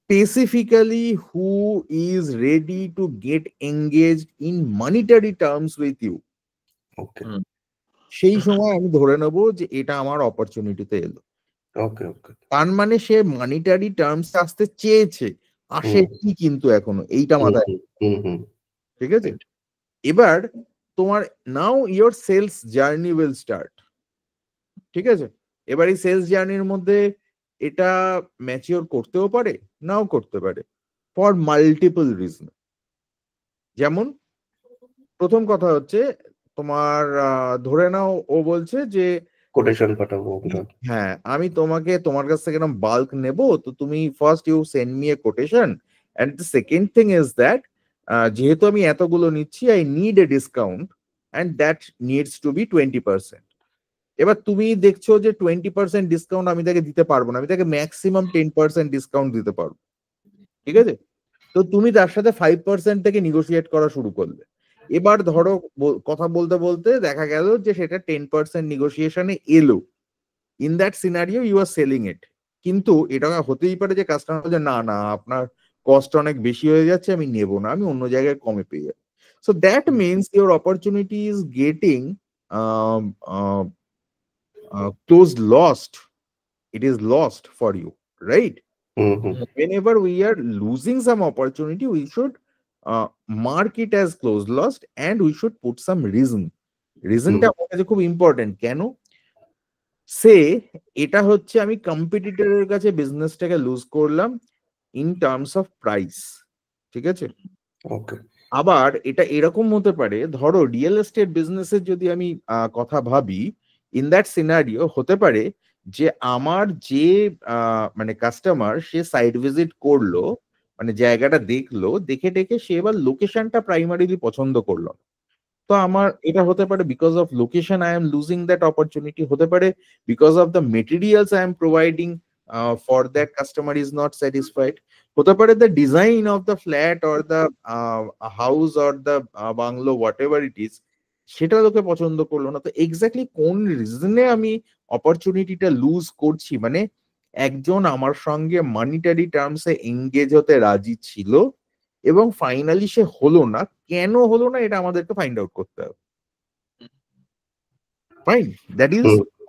Specifically who is ready to get engaged in monetary terms with you, ওকে সেই সময় আমি ধরে নেব যে এটা আমার অপরচুনিটিতে এলো। ওকে ওকে তার মানে সে মানিটারি টার্মস আসতে চেয়েছে, আসেনি কিন্তু এখনো, এইটা মাথায়। ঠিক আছে? এবার তোমার now your sales journey will start. ঠিক আছে? এবার এই সেলস জার্নির মধ্যে এটা ম্যাচিওর করতেও পারে, নাও করতে পারে, ফর মাল্টিপল রিজন। যেমন প্রথম কথা হচ্ছে তোমার ধরে নাও ও বলছে যে কোটেশন পাঠাবো। হ্যাঁ আমি তোমাকে তোমার কাছ থেকে এরকম বাল্ক নেব, তো তুমি first you send me a quotation, and the second thing is that যেহেতু আমি এতগুলো নিচ্ছি I need a discount, and that needs to be 20%। এবার তুমি দেখছো যে 20% ডিসকাউন্ট আমি তাকে দিতে পারবো না, আমি তাকে ম্যাক্সিমাম 10% ডিসকাউন্ট দিতে পারবো। ঠিক আছে? তো তুমি তার সাথে 5% থেকে নেগোশিয়েট করা শুরু করলে। এবার ধরো কথা বলতে বলতে দেখা গেল যে সেটা 10% নেগোসিয়েশনে এলো। In that scenario you are selling it. কিন্তু এটা হতেই পারে যে কাস্টমার বলছে না না আপনার কস্ট অনেক বেশি হয়ে যাচ্ছে, আমি নেব না, আমি অন্য জায়গায় কমে পেয়ে যাবো। So that means your opportunity is getting close lost. It is lost for you, right? Whenever we are losing some opportunity, we should mark it as close lost, and we should put some reason. Reasonটা আমার কাছে খুব important. কেন? সে এটা হচ্ছে আমি কম্পিটিটরের কাছে বিজনেসটাকে loose করলাম in terms of price. ঠিক আছে? ওকে। আবার এটা এরকম হতে পারে, ধরো রিয়েল এস্টেট বিজনেসের যদি আমি কথা ভাবি, ইন দ্যাট সিনারিও হতে পারে যে আমার যে মানে কাস্টমার সে সাইট ভিজিট করলো, মানে জায়গাটা দেখলো, দেখে টেকে সে এবার লোকেশনটা প্রাইমারিলি পছন্দ করলো। তো আমার এটা হতে পারে because of location I am losing that opportunity, হতে পারে because of the materials I am providing for that customer is not satisfied, হতে পারে the design of the flat or the house or the bungalow what ever it is, সেটা লোকে পছন্দ করলো না। তো এক্স্যাক্টলি কোন রিজনে আমি অপরচুনিটিটা লুজ করছি, মানে একজন আমার সঙ্গে মানিটারি টার্মসে এঙ্গেজ হতে রাজি ছিল এবং ফাইনালি সে হলো না, কেন হলো না এটা আমাদেরকে ফাইন্ড আউট করতে হবে। Fine, that is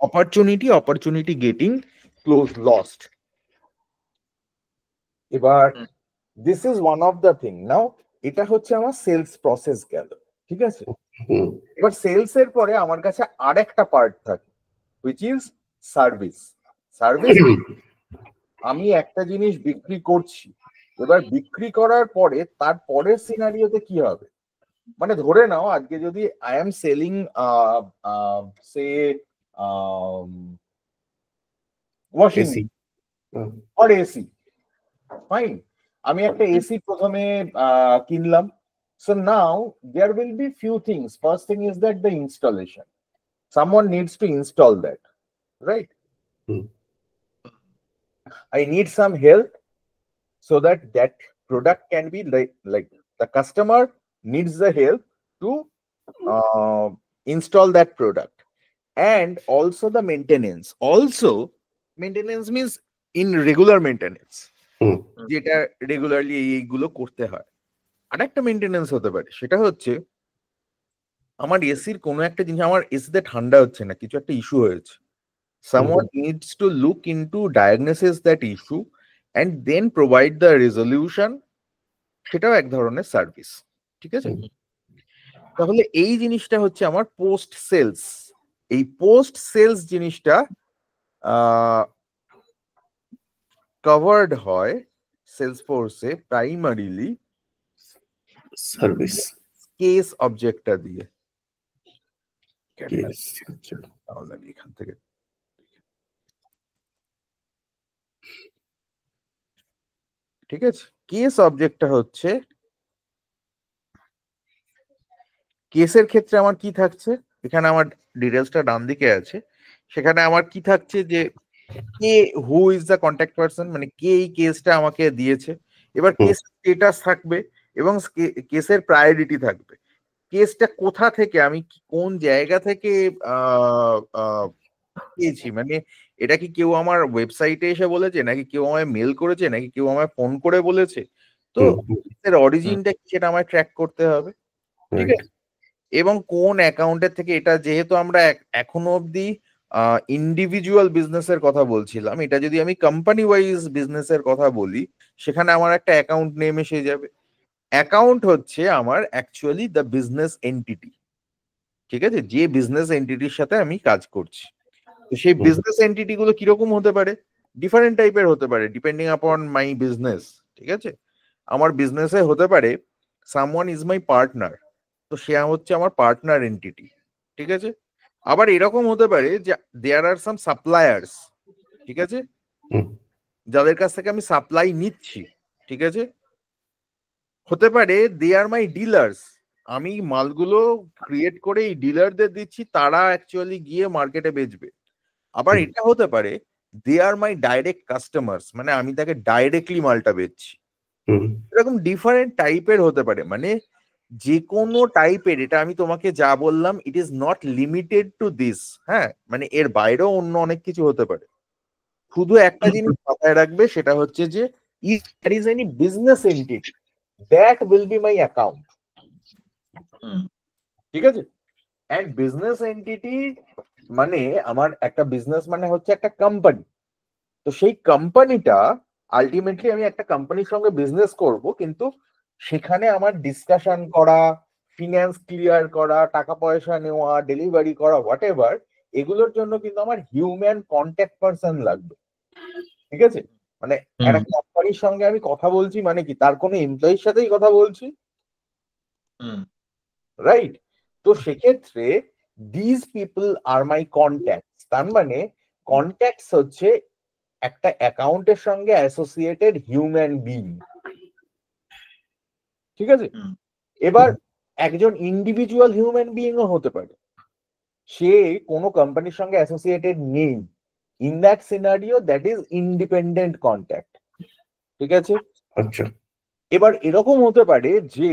opportunity getting close lost. এবার this is one of the thing. Now এটা হচ্ছে আমার সেলস প্রসেস গেল, ঠিক আছে। হুম, এবার সেলস এর পরে আমার কাছে আরেকটা পার্ট থাকে, হুইচ ইজ সার্ভিস। সার্ভিস আমি একটা জিনিস বিক্রি করছি, এবার বিক্রি করার পরে তার পরের সিনারিওতে কি হবে, মানে ধরে নাও আজকে যদি I am selling say washing AC, hmm, or AC, fine. আমি একটা এসি প্রথমে কিনলাম। So now there will be few things. First thing is that the installation. Someone needs to install that, right? Hmm. I need some help so that that product can be like the customer needs the help to install that product, and also the maintenance. Also, maintenance means in regular maintenance. হুম, যেটা regularly এইগুলো করতে হয়। আরেকটা maintenance হতে পারে, সেটা হচ্ছে আমার এসির কোনো একটা জিনিস, আমার এসিতে ঠান্ডা হচ্ছে না, কিছু একটা ইস্যু হয়েছে। Someone needs to look into diagnosis that issue and then provide the resolution. সেটাও এক ধরনের সার্ভিস, ঠিক আছে। তাহলে এই জিনিসটা হচ্ছে আমার পোস্ট সেলস। এই পোস্ট সেলস জিনিসটা কভার্ড হয় সেলসফোর্সে প্রাইমারিলি সার্ভিস, কেস অবজেক্টটা দিয়ে। yes, আচ্ছা, তাহলে আমি এখান থেকে ঠিক আছে, কেস অবজেক্টটা হচ্ছে, কেসের ক্ষেত্রে আমার কি থাকছে, এখানে আমার ডিটেলসটা ডান দিকে আছে, সেখানে আমার কি থাকছে যে কে, who is the contact person, মানে কে এই কেসটা আমাকে দিয়েছে। এবার কেস স্টেটাস থাকবে এবং কেসের প্রায়োরিটি থাকবে। কেসটা কোথা থেকে, আমি কোন জায়গা থেকে পেয়েছি, মানে এটা কি কেউ আমার ওয়েবসাইটে এসে বলেছে, নাকি কেউ আমায় মেল করেছে, নাকি কেউ আমায় ফোন করে বলেছে। তো এর অরিজিনটা কি সেটা আমায় ট্র্যাক করতে হবে, ঠিক আছে। এবং কোন অ্যাকাউন্টের থেকে এটা, যেহেতু আমরা এখনো অবধি ইন্ডিভিজুয়াল বিজনেসের কথা বলছিলাম, এটা যদি আমি কোম্পানি ওয়াইজ বিজনেসের কথা বলি, সেখানে আমার একটা অ্যাকাউন্ট নেম এসে যাবে। অ্যাকাউন্ট হচ্ছে আমার অ্যাকচুয়ালি দ্য বিজনেস এন্টিটি, ঠিক আছে, যে বিজনেস এন্টিটির সাথে আমি কাজ করছি। তো সেই বিজনেস এন্টিটি গুলো কিরকম হতে পারে, ডিফারেন্ট টাইপের হতে পারে ডিপেন্ডিং আপন মাই বিজনেস, ঠিক আছে। আমার বিজনেসে হতে পারে সামওয়ান ইজ মাই পার্টনার, তো সে হচ্ছে আমার পার্টনার এন্টিটি, ঠিক আছে। আবার এরকম হতে পারে যে দেয়ার আর সাম সাপ্লায়ার্স, ঠিক আছে, যাদের কাছ থেকে আমি সাপ্লাই নিচ্ছি, ঠিক আছে। হতে পারে দে আর মাই ডিলার্স, আমি মালগুলো ক্রিয়েট করে এই ডিলারদের দিচ্ছি, তারা অ্যাকচুয়ালি গিয়ে মার্কেটে বেচবে। আবার এটা হতে পারে দে আর মাই ডাইরেক্ট কাস্টমার্স, মানে আমি তাকে ডাইরেক্টলি মালটা বেচছি। এরকম ডিফারেন্ট টাইপের হতে পারে, মানে যে কোনো টাইপের। এটা আমি তোমাকে যা বললাম it is not limited to this, হ্যাঁ, মানে এর বাইরেও অন্য অনেক কিছু হতে পারে। শুধু একটা জিনিস মাথায় রাখবে, সেটা হচ্ছে যে if there is any business entity that will be my account, ঠিক আছে। এন্ড বিজনেস এন্টিটি মানে আমার একটা বিজনেস মানে হচ্ছে একটা কোম্পানি। তো সেই কোম্পানিটা আলটিমেটলি, আমি একটা কোম্পানির সঙ্গে বিজনেস করব, কিন্তু সেখানে আমার ডিসকাশন করা, ফিনান্স ক্লিয়ার করা, টাকা পয়সা নেওয়া, ডেলিভারি করা, হোয়াট এভার, এগুলোর জন্য কিন্তু আমার হিউম্যান কন্ট্যাক্ট পারসন লাগবে, ঠিক আছে। মানে একটা কোম্পানির সঙ্গে আমি কথা বলছি মানে কি, তার কোনো এমপ্লয়ির সাথেই কথা বলছি, রাইট। তো সেক্ষেত্রে this people are my contacts, তার মানে কন্ট্যাক্টস হচ্ছে একটা অ্যাকাউন্টের সঙ্গে অ্যাসোসিয়েটেড হিউম্যান বিং, ঠিক আছে। এবার একজন ইন্ডিভিজুয়াল হিউম্যান বিইংও হতে পারে, সে কোনো কোম্পানির সঙ্গে অ্যাসোসিয়েটেড নেই, in that scenario that is independent contact, ঠিক আছে। আচ্ছা, এবার এরকম হতে পারে যে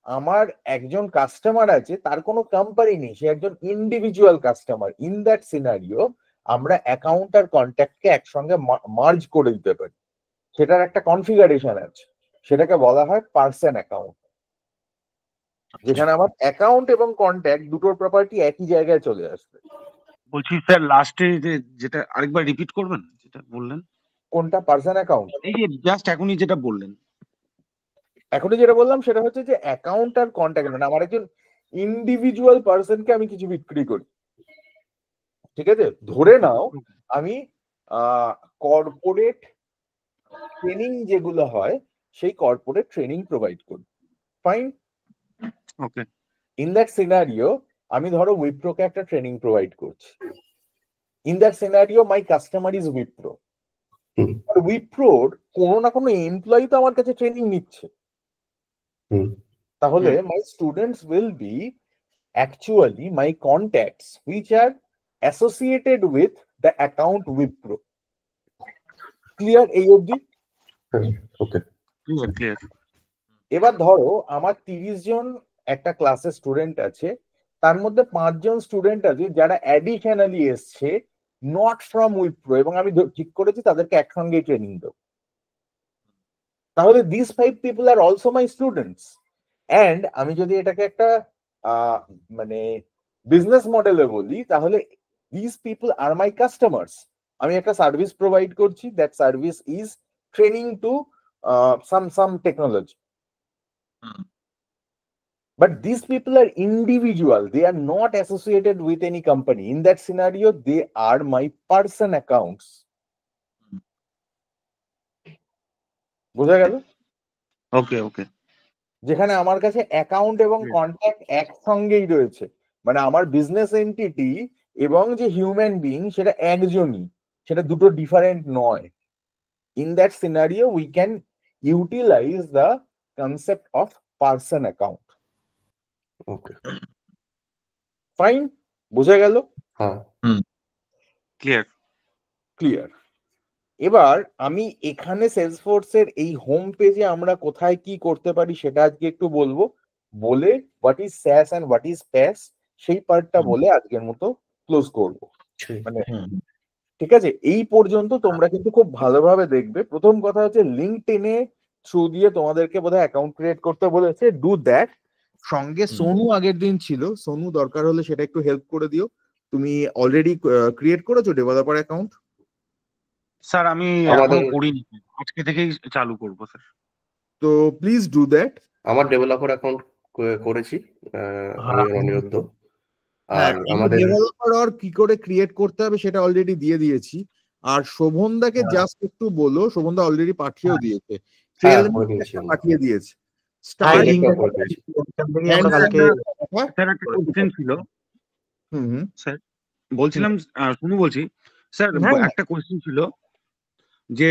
আমার একজন কাস্টমার আছে, তার কোনো কোম্পানি নেই, সে একজন individual customer, in that scenario আমরা অ্যাকাউন্ট আর কন্ট্যাক্টকে একসঙ্গে মার্জ করে দিতে পারি। সেটার একটা কনফিগারেশন আছে, সেটাকে বলা হয় পার্সন অ্যাকাউন্ট, যেখানে আমার অ্যাকাউন্ট এবং কন্ট্যাক্ট দুটোর প্রপার্টি একই জায়গায় চলে আসবে। বলছি স্যার লাস্টে যেটা আরেকবার রিপিট করবেন যেটা বললেন। কোনটা পার্সন অ্যাকাউন্ট? এই যে জাস্ট এখনই যেটা বললেন। এখনই যেটা বললাম সেটা হচ্ছে যে অ্যাকাউন্ট আর কন্ট্যাক্ট, মানে আমার একজন ইন্ডিভিজুয়াল পার্সনকে আমি কিছু বিক্রি করি, ঠিক আছে? ধরে নাও আমি কর্পোরেট ট্রেনিং যেগুলো হয় সেই কর্পোরেট ট্রেনিং প্রোভাইড করি, fine. Okay. In that scenario আমি ধরো উইপ্রোকে একটা ট্রেনিং প্রোভাইড করছি। In that scenario my customer is Wipro. আর উইপ্রোর কোনো না কোনো এমপ্লয়ি তো আমার কাছে ট্রেনিং নিচ্ছে, তাহলে my students will be actually my contacts which are associated with the account Wipro. Clear এই অবধি? ওকে, ক্লিয়ার। এবার ধরো আমার 30 জন একটা ক্লাসে স্টুডেন্ট আছে, তার মধ্যে 5 জন স্টুডেন্ট আছে যারা অ্যাডিশনালি এসছে নট ফ্রম উইপ্রো, এবং আমি ঠিক করেছি তাদেরকে একসঙ্গেই ট্রেনিং দেবো। তাহলে this 5 people are also my students. And আমি যদি এটাকে একটা মানে বিজনেস মডেলে বলি, তাহলে this people are my customers. আমি একটা সার্ভিস প্রোভাইড করছি, that service is training to some technology. But these people are individual, they are not associated with any company. In that scenario, they are my person accounts. বোঝা গেল? ওকে। যেখানে আমার কাছে account এবং contact একসঙ্গেই রয়েছে, মানে আমার বিজনেস এন্টিটি এবং যে হিউম্যান বিং সেটা একজনই, সেটা দুটো ডিফারেন্ট নয়। In that scenario, we can utilize the concept of person account. Okay, fine, বোঝা গেল? হ্যাঁ, ক্লিয়ার। এবার আমি এখানে সেলসফোর্সের এই হোম পেজে আমরা কোথায় কি করতে পারি সেটা আজকে একটু বলবো, বলে what is SaaS and what is PaaS সেই পার্টটা বলে আজকের মতো ক্লোজ করব। মানে ঠিক আছে, এই পর্যন্ত তোমরা কিন্তু খুব ভালোভাবে দেখবে। প্রথম কথা হচ্ছে লিঙ্কডইনে থ্রু দিয়ে তোমাদেরকে বোধহয় অ্যাকাউন্ট ক্রিয়েট করতে বলেছে, ডু দ্যাট। সঙ্গে সোনু আগের দিন ছিল, সোনু দরকার হলে সেটা একটু হেল্প করে দিও। তুমি অলরেডি ক্রিয়েট করেছো ডেভেলপার অ্যাকাউন্ট? স্যার আমি আমাদের এখনো করিনি, আজকে থেকেই চালু করব স্যার। তো প্লিজ ডু দ্যাট। আমার ডেভেলপার অ্যাকাউন্ট করেছি, আমি অনিরুদ্ধ। আর আমাদের ডেভেলপার আর কি করে ক্রিয়েট করতে হবে সেটা অলরেডি দিয়ে দিয়েছি। আর শোভনদাকে জাস্ট একটু বলো, শোভনদা অলরেডি পাঠিয়েও দিয়েছে, পাঠিয়ে দিয়েছে। স্যার একটা কোশ্চেন ছিল, স্যার বলছিলাম, শুনু বলছি স্যার, একটা কোশ্চেন ছিল যে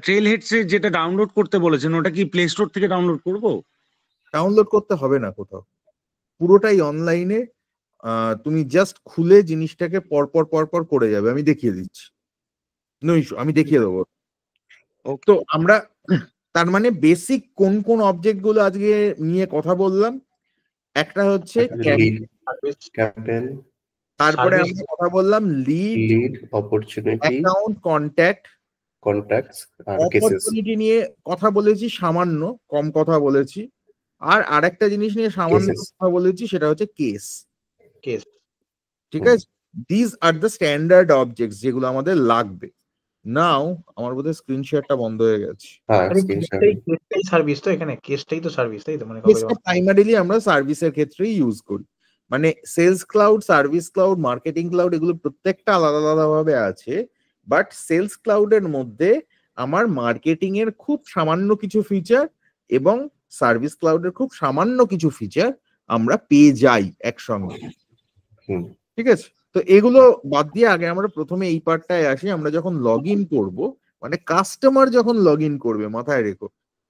ট্রেল হেডস যেটা ডাউনলোড করতে বলেছেন ওটা কি প্লে স্টোর থেকে ডাউনলোড করব? ডাউনলোড করতে হবে না কোথাও, পুরোটাই অনলাইনে। তুমি জাস্ট খুলে জিনিসটাকে পরপর করে যাবে, আমি দেখিয়ে দিচ্ছি, নো ইস্যু, আমি দেখিয়ে দেবো। তো আমরা তার মানে বেসিক কোন কোন অবজেক্ট গুলো আজকে নিয়ে কথা বললাম, একটা হচ্ছে ক্যাম্পেন, তারপরে আমরা কথা বললাম লিড, অপরচুনিটি, অ্যাকাউন্ট, কন্ট্যাক্টস আর কেসেস। অপরচুনিটি নিয়ে কথা বলেছি, সামান্য কম কথা বলেছি। আর আরেকটা জিনিস নিয়ে সামান্য কথা বলেছি, সেটা হচ্ছে কেস। ঠিক আছে, this are the standard objects যেগুলো আমাদের লাগবে। নাও আমার বোধহয় স্ক্রিন শেয়ারটা বন্ধ হয়ে গেছে। সার্ভিস তো, এখানে কেসটাই তো সার্ভিস, তাই তো? মানে প্রাইমারিলি আমরা সার্ভিসের ক্ষেত্রেই ইউজ করি, মানে sales cloud, service cloud, marketing cloud, এগুলো প্রত্যেকটা আলাদা আলাদা ভাবে আছে। বাট সেলস ক্লাউডের মধ্যে আমার মার্কেটিং এর খুব সামান্য কিছু ফিচার এবং সার্ভিস ক্লাউডের খুব সামান্য কিছু ফিচার আমরা পেয়ে যাই একসঙ্গে। ঠিক আছে, তো এগুলো বাদ দিয়ে আগে আমরা প্রথমে এই পার্টটায় আসি। আমরা যখন লগ ইন করবো, মানে কাস্টমার যখন লগ ইন করবে, মাথায় রেখো,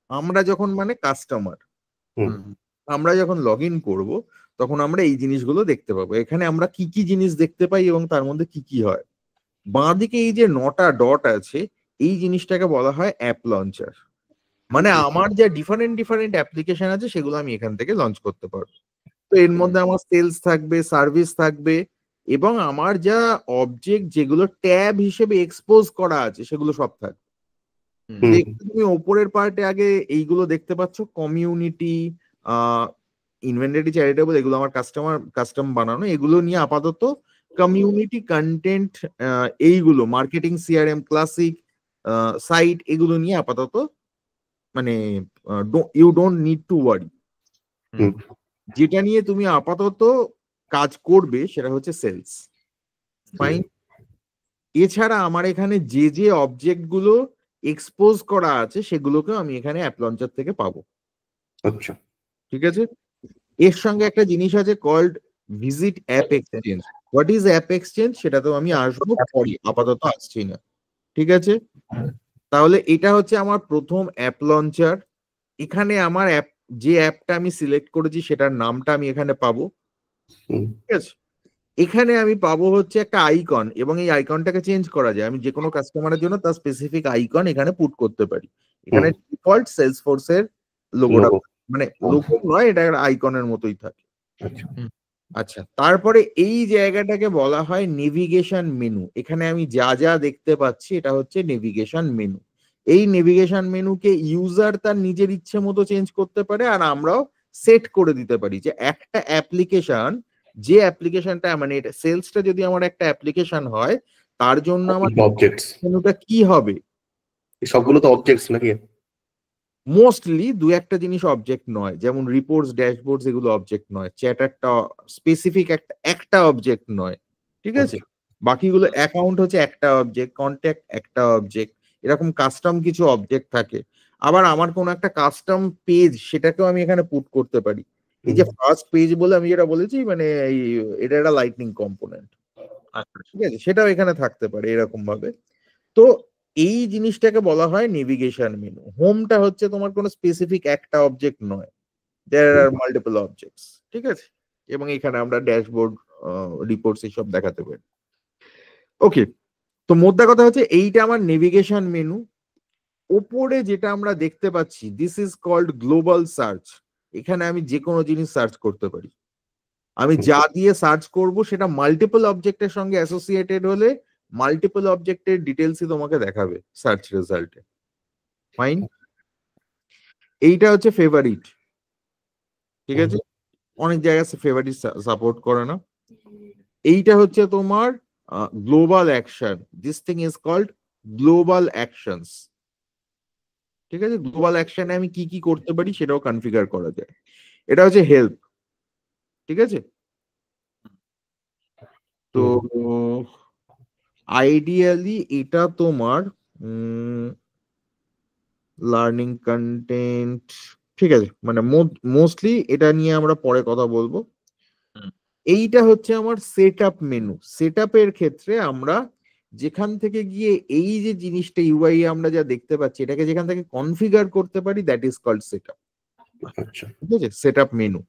আমরা যখন মানে কাস্টমার, আমরা যখন লগ ইন করবো তখন আমরা এই জিনিসগুলো দেখতে পাবো। এখানে আমরা কি কি জিনিস দেখতে পাই এবং তার মধ্যে কি কি হয়। বাঁদিকে এই যে 9টা ডট আছে, এই জিনিসটাকে বলা হয় অ্যাপ লঞ্চার। মানে আমার যা ডিফারেন্ট অ্যাপ্লিকেশন আছে সেগুলো আমি এখান থেকে লঞ্চ করতে পারবো। তো এর মধ্যে আমার সেলস থাকবে, সার্ভিস থাকবে, এবং আমার যা অবজেক্ট যেগুলো ট্যাব হিসেবে এক্সপোজ করা আছে সেগুলো সব থাকবে। তুমি ওপরের পার্টে আগে এইগুলো দেখতে পাচ্ছ, কমিউনিটি, ইনভেন্টরি, চ্যারিটেবল, এগুলো আমার কাস্টম বানানো। এগুলো নিয়ে আপাতত কমিউনিটি, কন্টেন্ট, এইগুলো মার্কেটিং, সিআরএম, ক্লাসিক, সাইট এগুলো নিয়ে আপাতত মানে you don't need to worry. যেটা নিয়ে তুমি আপাতত কাজ করবে সেটা হচ্ছে সেলস। ফাইন। এছাড়া আমার এখানে যে যে অবজেক্ট গুলো এক্সপোজ করা আছে সেগুলোকেও আমি এখানে অ্যাপ লঞ্চার থেকে পাবো। আচ্ছা, ঠিক আছে। এর সঙ্গে একটা জিনিস আছে called visit app exchange. What is app exchange সেটা তো আমি আসবো পরে, আপাতত আসছি না। ঠিক আছে। তাহলে এটা হচ্ছে আমার প্রথম অ্যাপ লঞ্চার। এখানে আমার অ্যাপ, যে অ্যাপটা আমি সিলেক্ট করেছি সেটার নামটা আমি এখানে পাবো। ঠিক আছে। এখানে আমি পাবো হচ্ছে একটা আইকন, এবং এই আইকনটাকে চেঞ্জ করা যায়। আমি যে কোনো কাস্টমারের জন্য তার স্পেসিফিক আইকন এখানে পুট করতে পারি। এখানে ডিফল্ট সেলসফোর্স এর লোগোটা, মানে লোগো নয়, এটা একটা আইকনের মতোই থাকে। আচ্ছা, তারপরে এই জায়গাটাকে বলা হয় নেভিগেশন মেনু। এখানে আমি যা যা দেখতে পাচ্ছি এটা হচ্ছে নেভিগেশন মেনু। এই নেভিগেশন মেনুকে ইউজার তার নিজের ইচ্ছে মতো চেঞ্জ করতে পারে, আর আমরাও সেট করে দিতে পারি যে একটা অ্যাপ্লিকেশন, যে অ্যাপ্লিকেশনটা মানে এটা সেলসটা যদি আমার একটা অ্যাপ্লিকেশন হয় তার জন্য আমার অবজেক্টস মেনুটা কি হবে। সবগুলো তো অবজেক্টস নাকি? মোস্টলি দু একটা জিনিস অবজেক্ট নয়, যেমন রিপোর্টস, ড্যাশবোর্ডস এগুলো অবজেক্ট নয়। চ্যাটারটা স্পেসিফিক একটা অবজেক্ট নয়। ঠিক আছে। বাকিগুলো অ্যাকাউন্ট হচ্ছে একটা অবজেক্ট, কন্ট্যাক্ট একটা অবজেক্ট, এরকম কাস্টম কিছু অবজেক্ট থাকে। আবার আমার কোনো একটা কাস্টম পেজ সেটাকেও আমি এখানে পুট করতে পারি। এই যে ফার্স্ট পেজ বলে আমি যেটা বলেছি, মানে এটা একটা লাইটনিং কম্পোনেন্ট। ঠিক আছে, সেটাও এখানে থাকতে পারে এরকম ভাবে। তো এই জিনিসটাকে বলা হয় নেভিগেশন মেনু। হোমটা হচ্ছে তোমার কোনো স্পেসিফিক একটা অবজেক্ট নয়, দেয়ার আর মাল্টিপল অবজেক্টস। ঠিক আছে। এবং এখানে আমরা ড্যাশবোর্ড, রিপোর্টস এসব দেখাতে পারি। ওকে, তো মোদ্দা কথা হচ্ছে এইটা আমার নেভিগেশন মেনু। ওপরে যেটা আমরা দেখতে পাচ্ছি, this is called global search. এখানে আমি যে কোনো জিনিস সার্চ করতে পারি। আমি যা দিয়ে সার্চ করব সেটা মাল্টিপল অবজেক্টের সঙ্গে অ্যাসোসিয়েটেড হলে মাল্টিপল অবজেক্টের ডিটেলসই তোমাকে দেখাবে সার্চ রেজাল্টে। ফাইন। এইটা হচ্ছে ফেভারিট। ঠিক আছে। অনেক জায়গায় ফেভারিট সাপোর্ট করে না। এইটা হচ্ছে তোমার global action. This thing is called global actions. ঠিক আছে। গ্লোবাল অ্যাকশনে আমি কি কি করতে পারি সেটাও কনফিগার করা যায়। এটা হচ্ছে হেল্প। ঠিক আছে। তো আইডিয়ালি এটা তোমার লার্নিং কন্টেন্ট, ঠিক আছে, মানে মোস্টলি এটা নিয়ে আমরা পরে কথা বলবো। এইটা হচ্ছে আমার সেট আপ মেনু। সেট আপের ক্ষেত্রে আমরা যেখান থেকে গিয়ে এই যে জিনিসটা ইউআই আমরা যা দেখতে পাচ্ছি এটাকে যেখান থেকে কনফিগার করতে পারি, that is called set up. আচ্ছা, ঠিক আছে। Set up menu.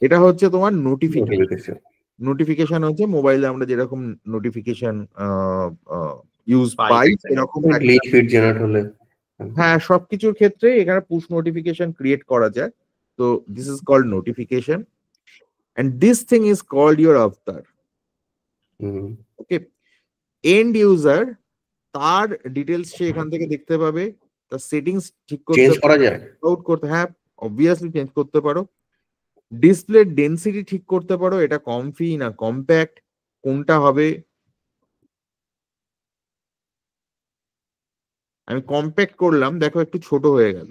এটা হচ্ছে তোমার নোটিফিকেশন। নোটিফিকেশন হচ্ছে মোবাইলে আমরা যেরকম নোটিফিকেশন ইউজ পাই এরকম। লিঙ্ক ফিড জেনারেট হলে, হ্যাঁ, সবকিছুর ক্ষেত্রে এখানে পুশ নোটিফিকেশন ক্রিয়েট করা যায়। তো this is called notification, and this thing is called your avatar. Okay. And user তার ডিটেলস সে এখান থেকে দেখতে পাবে। তার সেটিংস ঠিক করতে, চেঞ্জ করা যায়, আউট করতে, হ্যাঁ অবভিয়াসলি চেঞ্জ করতে পারো। ডিসপ্লে ডেনসিটি ঠিক করতে পারো, এটা কমফি না কম্প্যাক্ট কোনটা হবে। আমি কম্প্যাক্ট করলাম, দেখো একটু ছোট হয়ে গেল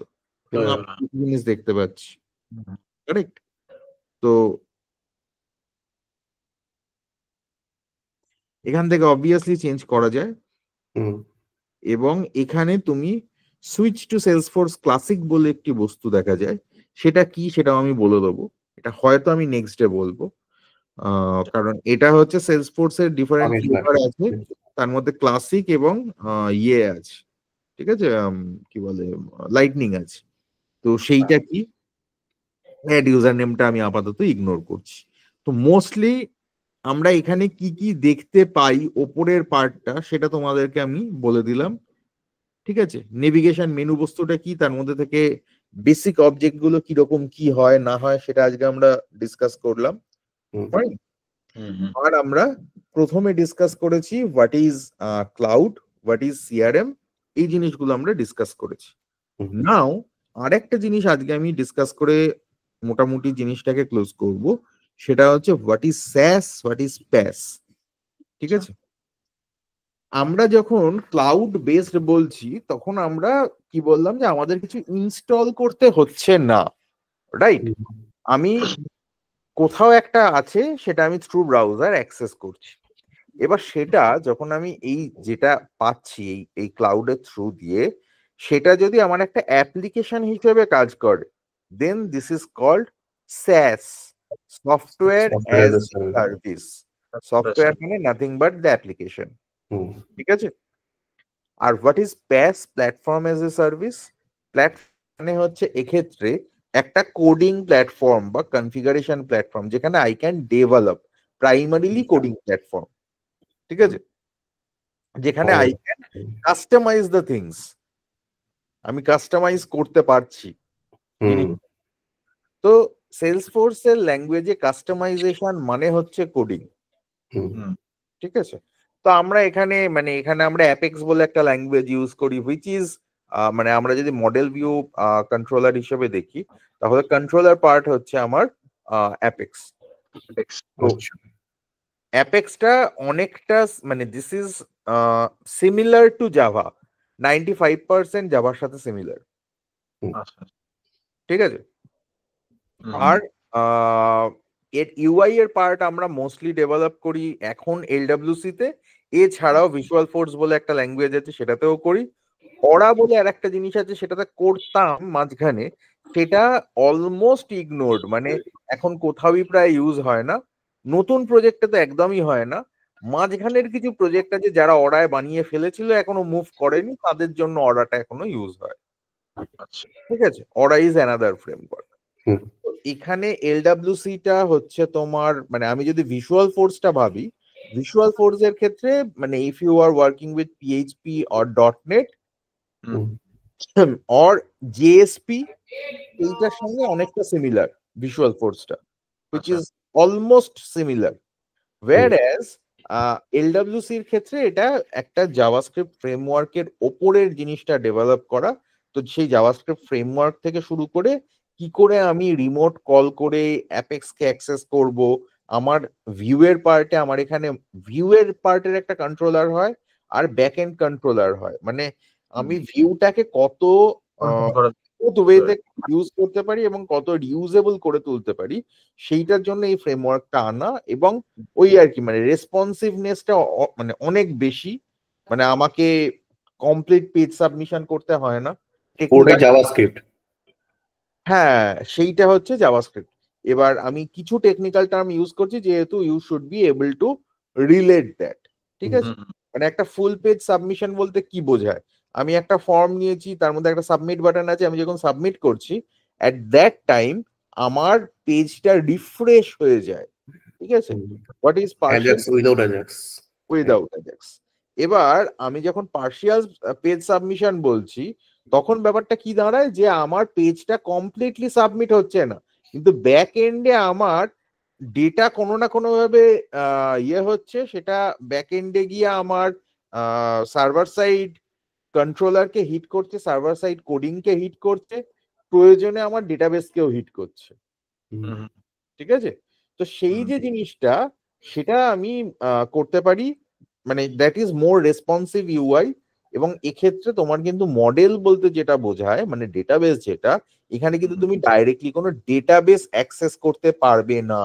এবং আমরা জিনিস দেখতে পাচ্ছি। কারেক্ট। তো এখান থেকে অবভিয়াসলি চেঞ্জ করা যায়। এবং এখানে তুমি সুইচ টু সেলসফোর্স ক্লাসিক বলে একটি বস্তু দেখা যায়। সেটা কি সেটাও আমি বলে দেবো। এটা হয়তো আমি নেক্সট ডে বলবো, কারণ এটা হচ্ছে সেলসফোর্স এর ডিফারেন্ট ফ্লেভার আছে, তার মধ্যে ক্লাসিক এবং ইয়ে আছে। ঠিক আছে। কি বলে, লাইটনিং আছে। তো সেইটা কি, অ্যাড ইউজার নেমটা আমি আপাতত ইগনোর করছি। তো মোস্টলি আমরা এখানে কি কি দেখতে পাই ওপরের পার্টটা সেটা তোমাদেরকে আমি বলে দিলাম। ঠিক আছে। নেভিগেশন মেনু বস্তুটা কি, তার মধ্যে থেকে বেসিক অবজেক্ট গুলো কিরকম কি হয় না হয় সেটা আজকে আমরা ডিসকাস করলাম। আর আমরা প্রথমে ডিসকাস করেছি what is cloud, what is CRM, এই জিনিসগুলো আমরা ডিসকাস করেছি। নাও আরেকটা জিনিস আজকে আমি ডিসকাস করে মোটামুটি জিনিসটাকে ক্লোজ করব, সেটা হচ্ছে হোয়াট ইজ স্যাস, হোয়াট ইজ প্যাস। ঠিক আছে। আমরা যখন ক্লাউড বেসড বলছি তখন আমরা কি বললাম যে আমাদের কিছু ইনস্টল করতে হচ্ছে না, রাইট? আমি কোথাও একটা আছে, সেটা আমি থ্রু ব্রাউজার অ্যাক্সেস করছি। এবার সেটা যখন আমি এই যেটা পাচ্ছি এই ক্লাউডের থ্রু দিয়ে, সেটা যদি আমার একটা অ্যাপ্লিকেশন হিসেবে কাজ করে, then this is called SaaS, software as service. Software মানে নাথিং বাট দ্য অ্যাপ্লিকেশন, ঠিক আছে? আর what is PaaS, platform as a service? Platform মানে হচ্ছে এক্ষেত্রে একটা কোডিং প্ল্যাটফর্ম বা কনফিগারেশন প্ল্যাটফর্ম যেখানে I can develop, primarily coding platform, ঠিক আছে? যেখানে I can customize the things, আমি কাস্টমাইজ করতে পারছি। তো সেলসফোর্স এর ল্যাঙ্গুয়েজে কাস্টমাইজেশন মানে হচ্ছে কোডিং, ঠিক আছে? তো আমরা এখানে এখানে আমরা অ্যাপেক্স বলে একটা ল্যাঙ্গুয়েজ ইউজ করি, হুইচ ইজ মানে আমরা যদি মডেল ভিউ কন্ট্রোলার হিসেবে দেখি, তাহলে কন্ট্রোলার পার্ট হচ্ছে আমার অ্যাপেক্স। অ্যাপেক্সটা অনেকটা this is similar two Java, 95% জাভার সাথে সিমিলার, ঠিক আছে? আর এর ইউআই এর পার্ট আমরা মোস্টলি ডেভেলপ করি এখন LWC তে, এছাড়াও ভিজুয়াল ফোর্স বলে একটা ল্যাঙ্গুয়েজ আছে সেটাতেও করি। অরা বলে আর একটা জিনিস আছে সেটাতে করতাম মাঝখানে, সেটা অলমোস্ট ইগনোর্ড, এখন কোথাওই প্রায় ইউজ হয় না, নতুন প্রজেক্টে তো একদমই হয় না। মাঝখানের কিছু প্রজেক্ট আছে যারা অরায় বানিয়ে ফেলেছিল, এখনো মুভ করেনি, তাদের জন্য অরাটা এখনো ইউজ হয়, ঠিক আছে? অরা ইজ অ্যানাদার ফ্রেমওয়ার্ক। এখানে LWC টা হচ্ছে তোমার, আমি যদি ভিজুয়াল ফোর্সটা ভাবি, ভিজুয়াল ফোর্স এর ক্ষেত্রে if you are working with PHP or .NET or JSP, এইটার সঙ্গে অনেকটা সিমিলার ভিজুয়াল ফোর্সটা, which is almost similar. whereas LWC এর ক্ষেত্রে এটা একটা জাভাস্ক্রিপ্ট ফ্রেমওয়ার্কের ওপরের জিনিসটা ডেভেলপ করা। তো সেই জাভাস্ক্রিপ্ট ফ্রেমওয়ার্ক থেকে শুরু করে কি করে আমি রিমোট কল করে অ্যাপেক্স কে অ্যাক্সেস করব, আমার ভিউয়ের পার্টে, আমার এখানে ভিউয়ের পার্টের একটা কন্ট্রোলার হয় আর ব্যাক এন্ড কন্ট্রোলার হয়, আমি ভিউটাকে কত ওয়েতে ইউজ করতে পারি এবং কত রিউজেবল করে তুলতে পারি, সেইটার জন্য এই ফ্রেমওয়ার্কটা আনা। এবং ওই আর কি রেসপন্সিভনেসটা অনেক বেশি, আমাকে কমপ্লিট পেজ সাবমিশন করতে হয় না। জাভাস্ক্রিপ্ট, হ্যাঁ, সেইটা হচ্ছে জাভাস্ক্রিপ্ট। এবার আমি কিছু টেকনিক্যাল টার্ম ইউজ করছি, যেহেতু you should be able to relate that, ঠিক আছে? একটা ফুল পেজ সাবমিশন বলতে কি বোঝায়? আমি একটা ফর্ম নিয়েছি, তার মধ্যে একটা সাবমিট বাটন আছে, আমি যখন সাবমিট করছি এট দ্যাট টাইম আমার পেজটা রিফ্রেশ হয়ে যায়, ঠিক আছে? What is partial? Without Ajax. এবার আমি যখন পার্শিয়াল পেজ সাবমিশন বলছি, তখন ব্যাপারটা কি দাঁড়ায় যে আমার পেজটা কমপ্লিটলি সাবমিট হচ্ছে না, কিন্তু ব্যাক এন্ডে আমার ডেটা কোনো না কোনো ভাবে হচ্ছে, সেটা ব্যাক এন্ডে গিয়ে আমার সার্ভার সাইড কন্ট্রোলারকে হিট করছে, সার্ভার সাইড কোডিং কে হিট করছে, প্রয়োজনে আমার ডেটাবেসকেও হিট করছে, ঠিক আছে? তো সেই যে জিনিসটা, সেটা আমি করতে পারি, that is more responsive UI. এবং এক্ষেত্রে তোমার কিন্তু মডেল বলতে যেটা বোঝায়, ডেটাবেস যেটা, এখানে কিন্তু তুমি ডাইরেক্টলি কোনো ডেটাবেস অ্যাক্সেস করতে পারবে না।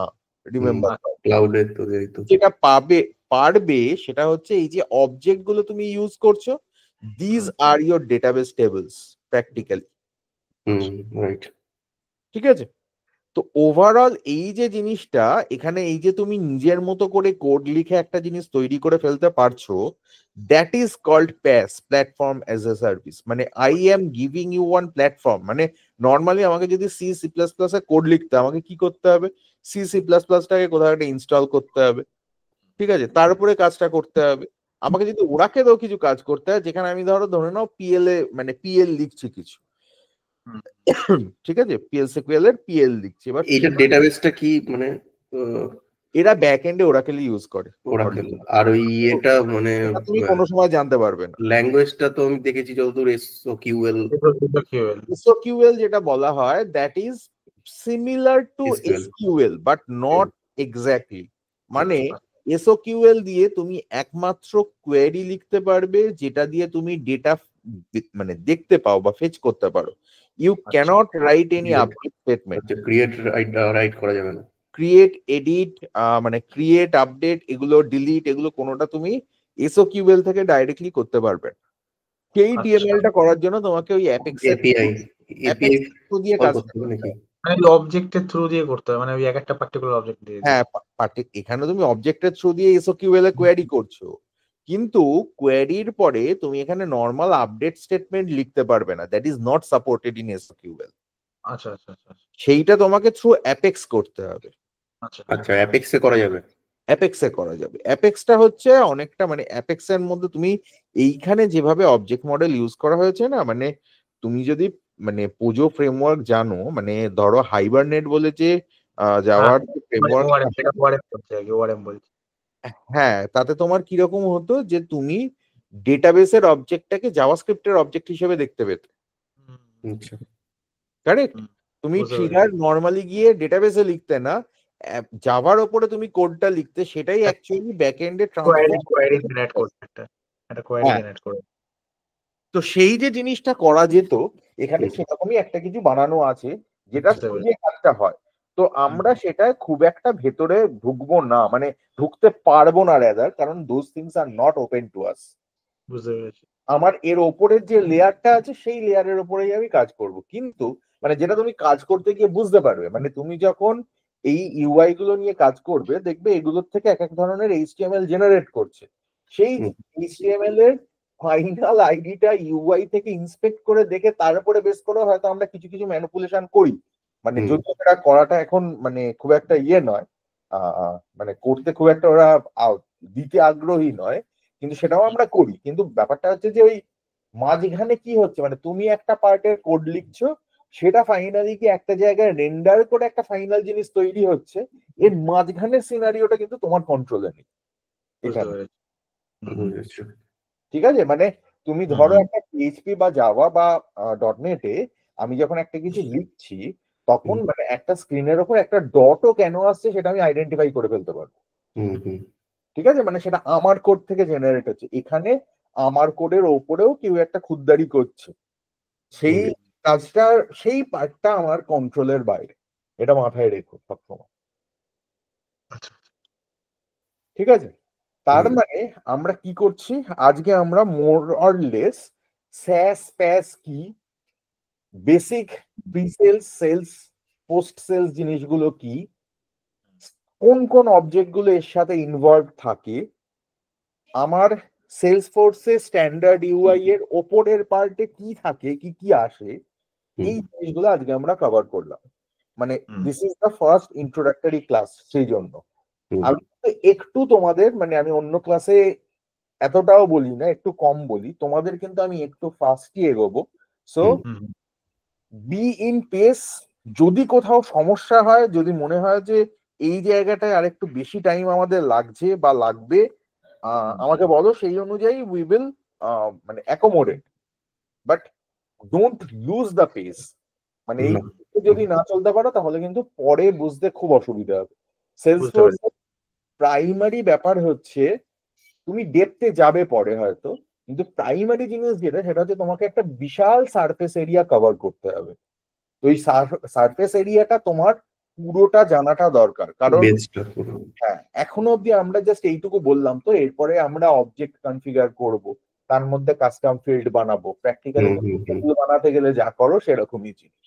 রিমেম্বার, ক্লাউডের তো যেটা পারবে সেটা হচ্ছে এই যে অবজেক্ট গুলো তুমি ইউজ করছো, this are your database tables practically, right? ঠিক আছে? তো ওভারঅল এই যে জিনিসটা, এখানে এই যে তুমি নিজের মতো করে কোড লিখে একটা জিনিস তৈরি করে ফেলতে পারছো, that is called PaaS, platform as a service. I am giving you one platform. Normally আমাকে যদি C++ এ কোড লিখতে, আমাকে কি করতে হবে? C++টাকে কোথাও একটা ইনস্টল করতে হবে, ঠিক আছে? তার উপরে কাজটা করতে হবে। আমাকে যদি ওরাকেও কিছু কাজ করতে হয়, যেখানে আমি ধরে নাও PL এ PL লিখছি কিছু, ঠিক আছে? PL/SQL এর PL লিখছি। এবার এটা ডেটাবেসটা কি এরা ব্যাক এন্ডে ওরাকেল ইউজ করে, ওরাকেল। আর ওই এটা তুমি কোনো সময় জানতে পারবে না। ল্যাঙ্গুয়েজটা তো আমি দেখেছি যতদূর SOQL যেটা বলা হয়, that is similar to SQL but not exactly. SOQL দিয়ে তুমি একমাত্র কোয়েরি লিখতে পারবে যেটা দিয়ে তুমি ডেটা মানে দেখতে পাও বা ফেচ করতে পারো। You can't write any update statement. Create write করা যাবে না। ক্রিয়েট, এডিট, মানে ক্রিয়েট, আপডেট, এগুলো ডিলিট, এগুলো কোনোটা তুমি এসওকিউএল থেকে ডাইরেক্টলি করতে পারবে। সেই ডিএমএলটা করার জন্য তোমাকে ওই অ্যাপেক্স এপিআই দিয়ে কাজ করতে হবে নাকি? মানে অবজেক্টের থ্রু দিয়ে করতে হবে, মানে ওই একটা পার্টিকুলার অবজেক্ট দিয়ে। হ্যাঁ, এখানে তুমি অবজেক্টের থ্রু দিয়ে এসওকিউএল এ কোয়েরি করছো, কিন্তু কোয়েরির পরে তুমি এখানে নরমাল আপডেট স্টেটমেন্ট লিখতে পারবে না। That is not supported in SOQL. আচ্ছা আচ্ছা আচ্ছা, সেইটা তোমাকে থ্রু অ্যাপেক্স করতে হবে। আচ্ছা, অ্যাপেক্সে করা যাবে? অ্যাপেক্সে করা যাবে। অ্যাপেক্সটা হচ্ছে অনেকটা মানে অ্যাপেক্সের মধ্যে তুমি এইখানে যেভাবে অবজেক্ট মডেল ইউজ করা হয়েছে না, মানে তুমি যদি মানে পোজো ফ্রেমওয়ার্ক জানো, মানে ধরো হাইবারনেট বলে যে জাভার ফ্রেমওয়ার্ক, হ্যাঁ, তাতে তোমার কিরকম হতো যে তুমি ডেটাবেসের অবজেক্টটাকে জাভাস্ক্রিপ্টের অবজেক্ট হিসেবে দেখতে পেতে। কারেক্ট? তুমি ট্রিগার নরমালি গিয়ে ডেটাবেসে লিখতে না, জাভার উপরে তুমি কোডটা লিখতে, সেটাই অ্যাকচুয়ালি ব্যাকএন্ডে তো সেই যে জিনিসটা করা যেত এখানে সেরকমই একটা কিছু বানানো আছে যেটা কাজটা হয়। তো আমরা সেটা খুব একটা ভেতরে ঢুকবো না, মানে ঢুকতে পারবো না রাদার, কারণ those things are not open to us. বুঝতে পেরেছি। আমার এর ওপরের যে লেয়ারটা আছে সেই লেয়ারের ওপরেই আমি কাজ করব, কিন্তু মানে যেটা তুমি কাজ করতে গিয়ে বুঝতে পারবে, মানে তুমি যখন এই ইউআই গুলো নিয়ে কাজ করবে দেখবে এগুলোর থেকে এক এক ধরনের এইচটিএমএল জেনারেট করছে। সেই এইচটিএমএল এর ফাইনাল আইডিটা ইউআই থেকে ইন্সপেক্ট করে দেখে তার উপরে বেস করে হয়তো আমরা কিছু কিছু ম্যানিপুলেশন করি, মানে যদি ওরা করাটা এখন মানে খুব একটা ইয়ে নয়, মানে করতে খুব একটা ওরা দিতে আগ্রহী নয়, কিন্তু সেটাও আমরা করি। কিন্তু ব্যাপারটা হচ্ছে যে ওই মাঝখানে কি হচ্ছে, মানে তুমি একটা পার্টের কোড লিখছো, সেটা ফাইনালি কি একটা জায়গায় রেন্ডার করে একটা ফাইনাল জিনিস তৈরি হচ্ছে, এর মাঝখানের সিনারিওটা কিন্তু তোমার কন্ট্রোলে নেই এখানে। ঠিক আছে, মানে তুমি ধরো একটা পিএইচপি বা জাভা বা ডটনেটে আমি যখন একটা কিছু লিখছি, তখন মানে একটা স্ক্রিনের উপর একটা ডটও কেন আসছে সেটা আমি আইডেন্টিফাই করে ফেলতে পারবো। ঠিক আছে, মানে সেটা আমার কোড থেকে জেনারেট হচ্ছে। এখানে আমার কোডের ওপরেও কেউ একটা খুদদারি করছে, সেই কাজটা, সেই পার্টটা আমার কন্ট্রোলের বাইরে। এটা মাথায় রেখো সবসময়। ঠিক আছে, তার মানে আমরা কি করছি আজকে, আমরা more or less SaaS PaaS কি, basic pre sales, sales, post sales জিনিসগুলো কি, কোন কোন অবজেক্ট গুলো এর সাথে ইনভলভ থাকে, আমার সেলসফোর্সে স্ট্যান্ডার্ড ইউআই এর ওপরের পার্টে কি থাকে, কি কি আসে, এই জিনিসগুলো আজকে আমরা কভার করলাম। মানে this is the first introductory class, সেই জন্য আমি একটু তোমাদের, মানে আমি অন্য ক্লাসে এতটাও বলি না, একটু কম বলি তোমাদের, কিন্তু আমি একটু ফাস্টই এগোবো। So be in pace. যদি কোথাও সমস্যা হয়, যদি মনে হয় যে এই জায়গাটায় আর একটু বেশি টাইম আমাদের লাগছে বা লাগবে, আমাকে বলো, সেই অনুযায়ী উই উইল মানে accommodate, but don't lose the pace. মানে এই যদি না চলতে পারো তাহলে কিন্তু পরে বুঝতে খুব অসুবিধা হবে। সেলসফোর্স প্রাইমারি ব্যাপার হচ্ছে তুমি ডেপথে যাবে পরে হয়তো, কিন্তু প্রাইমারি জিনিস যেটা, সেটা হচ্ছে তোমাকে একটা বিশাল সারফেস এরিয়া কভার করতে হবে। তো এই সারফেস এরিয়াটা তোমার পুরোটা জানাটা দরকার, কারণ হ্যাঁ, এখনো অব্দি আমরা জাস্ট এইটুকু বললাম। তো এরপরে আমরা অবজেক্ট কনফিগার করব, তার মধ্যে কাস্টম ফিল্ড বানাবো, প্র্যাকটিক্যালি বানাতে গেলে যা করো সেরকমই জিনিস।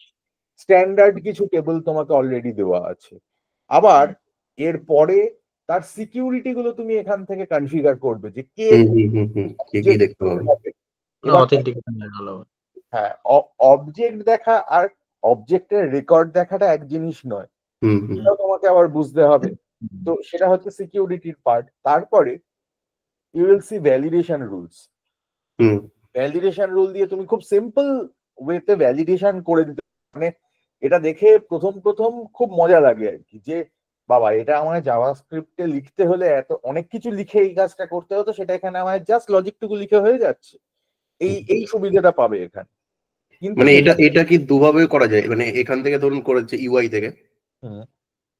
স্ট্যান্ডার্ড কিছু টেবল তোমাকে অলরেডি দেওয়া আছে, আবার এরপরে তার সিকিউরিটি গুলো তুমি এখান থেকে কনফিগার করবে যে কে দেখতে হবে। হ্যাঁ, অবজেক্ট দেখা আর অবজেক্টের রেকর্ড দেখাটা এক জিনিস নয়, তোমাকে আবার বুঝতে হবে। তো সেটা হচ্ছে সিকিউরিটির পার্ট। তারপরে you will see validation rules. Validation rule দিয়ে তুমি খুব সিম্পল ওয়েতে ভ্যালিডেশন করে দিতে, মানে এটা দেখে প্রথম প্রথম খুব মজা লাগে আর কি, যে বাবা এটা আমায় জাভাস্ক্রিপ্টে লিখতে হলে এত অনেক কিছু লিখে এই কাজটা করতে হতো, সেটা এখানে আমায় জাস্ট লজিকটুকু লিখে হয়ে যাচ্ছে। এই সুবিধাটা পাবে এখানে। মানে এটা কি দুভাবে করা যায়, মানে এখান থেকে ধরুন করেছে ইউআই থেকে,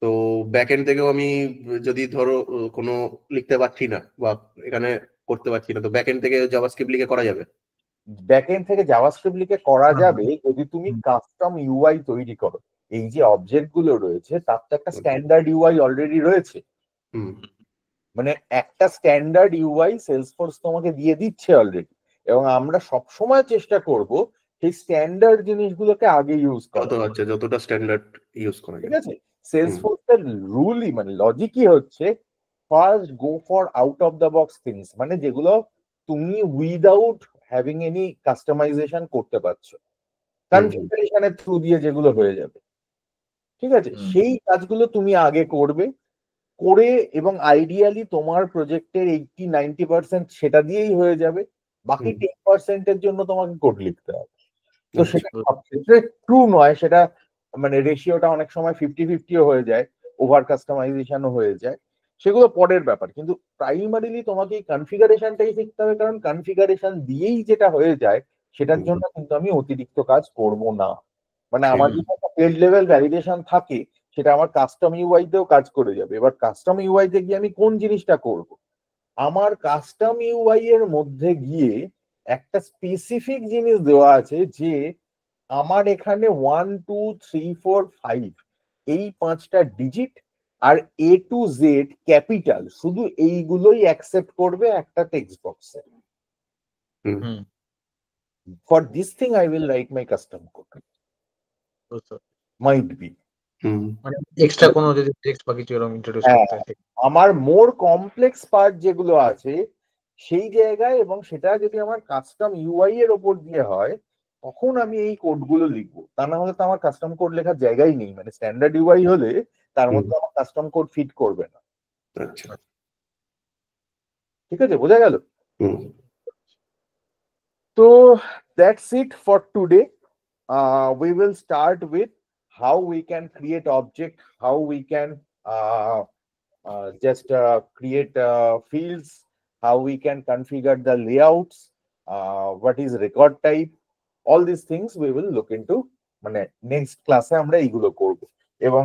তো ব্যাকএন্ড থেকেও আমি যদি ধরো কোনো লিখতে পারছি না বা এখানে করতে পারছি না, তো ব্যাকএন্ড থেকে জাভাস্ক্রিপ্ট লিখে করা যাবে? ব্যাকএন্ড থেকে জাভাস্ক্রিপ্ট লিখে করা যাবে যদি তুমি কাস্টম ইউআই তৈরি করো। এই যে অবজেক্ট গুলো রয়েছে তার তো একটা স্ট্যান্ডার্ড ইউআই অলরেডি রয়েছে। মানে একটা স্ট্যান্ডার্ড ইউআই সেলসফোর্স তোমাকে দিয়ে দিচ্ছে অলরেডি, এবং আমরা সবসময় চেষ্টা করব সেই স্ট্যান্ডার্ড জিনিসগুলোকে আগে ইউজ করা। আচ্ছা, যতটা স্ট্যান্ডার্ড ইউজ করা ঠিক যায়। আছে, সেলসফোর্স এর রুলই মানে লজিকই হচ্ছে first go for out of the box things, মানে যেগুলো তুমি উইদাউট হ্যাভিং এনি কাস্টমাইজেশন করতে পারছো, কনফিগারেশনের থ্রু দিয়ে যেগুলো হয়ে যাবে। ঠিক আছে, সেই কাজগুলো তুমি আগে করবে, করে এবং আইডিয়ালি তোমার প্রজেক্টের 80-90% সেটা দিয়েই হয়ে যাবে, বাকি 10%-এর জন্য তোমাকে কোড লিখতে হবে। তো সেটা সব ক্ষেত্রে ট্রু নয়, সেটা মানে রেশিওটা অনেক সময় 50-50ও হয়ে যায়, ওভার কাস্টমাইজেশনও হয়ে যায়, সেগুলো পরের ব্যাপার। কিন্তু প্রাইমারিলি তোমাকে এই কনফিগারেশনটাই শিখতে হবে, কারণ কনফিগারেশন দিয়েই যেটা হয়ে যায় সেটার জন্য কিন্তু আমি অতিরিক্ত কাজ করব না। মানে আমার যদি একটা ফিল্ড লেভেল ভ্যালিডেশন থাকে সেটা আমার কাস্টম ইউআই তেও কাজ করে যাবে। এবার কাস্টম ইউআই তে গিয়ে আমি কোন জিনিসটা করব, আমার কাস্টম ইউআই এর মধ্যে গিয়ে একটা স্পেসিফিক জিনিস দেওয়া আছে যে আমার এখানে 1 2 3 4 5 এই 5টা ডিজিট আর A to Z ক্যাপিটাল, শুধু এইগুলোই অ্যাকসেপ্ট করবে একটা টেক্সট বক্সে। For this thing I will write my custom code, might be মানে এক্সট্রা কোনো যদি টেক্সট বা কিছু এরকম ইন্ট্রোডিউস করতে হয়। আমার মোর কমপ্লেক্স পার্ট যেগুলো আছে সেই জায়গায়, এবং সেটা যদি আমার কাস্টম ইউআই এর ওপর দিয়ে হয় তখন আমি এই কোডগুলো লিখবো। তা না হলে তো আমার কাস্টম কোড লেখার জায়গাই নেই। মানে স্ট্যান্ডার্ড ইউআই হলে তার মধ্যে আমার কাস্টম কোড ফিট করবে না। ঠিক আছে, বোঝা গেল? তো that's it for today. We will start with how we can create object, how we can just create fields, how we can configure the layouts, what is record type, all these things we will look into মানে next ক্লাসে আমরা এইগুলো করব, এবং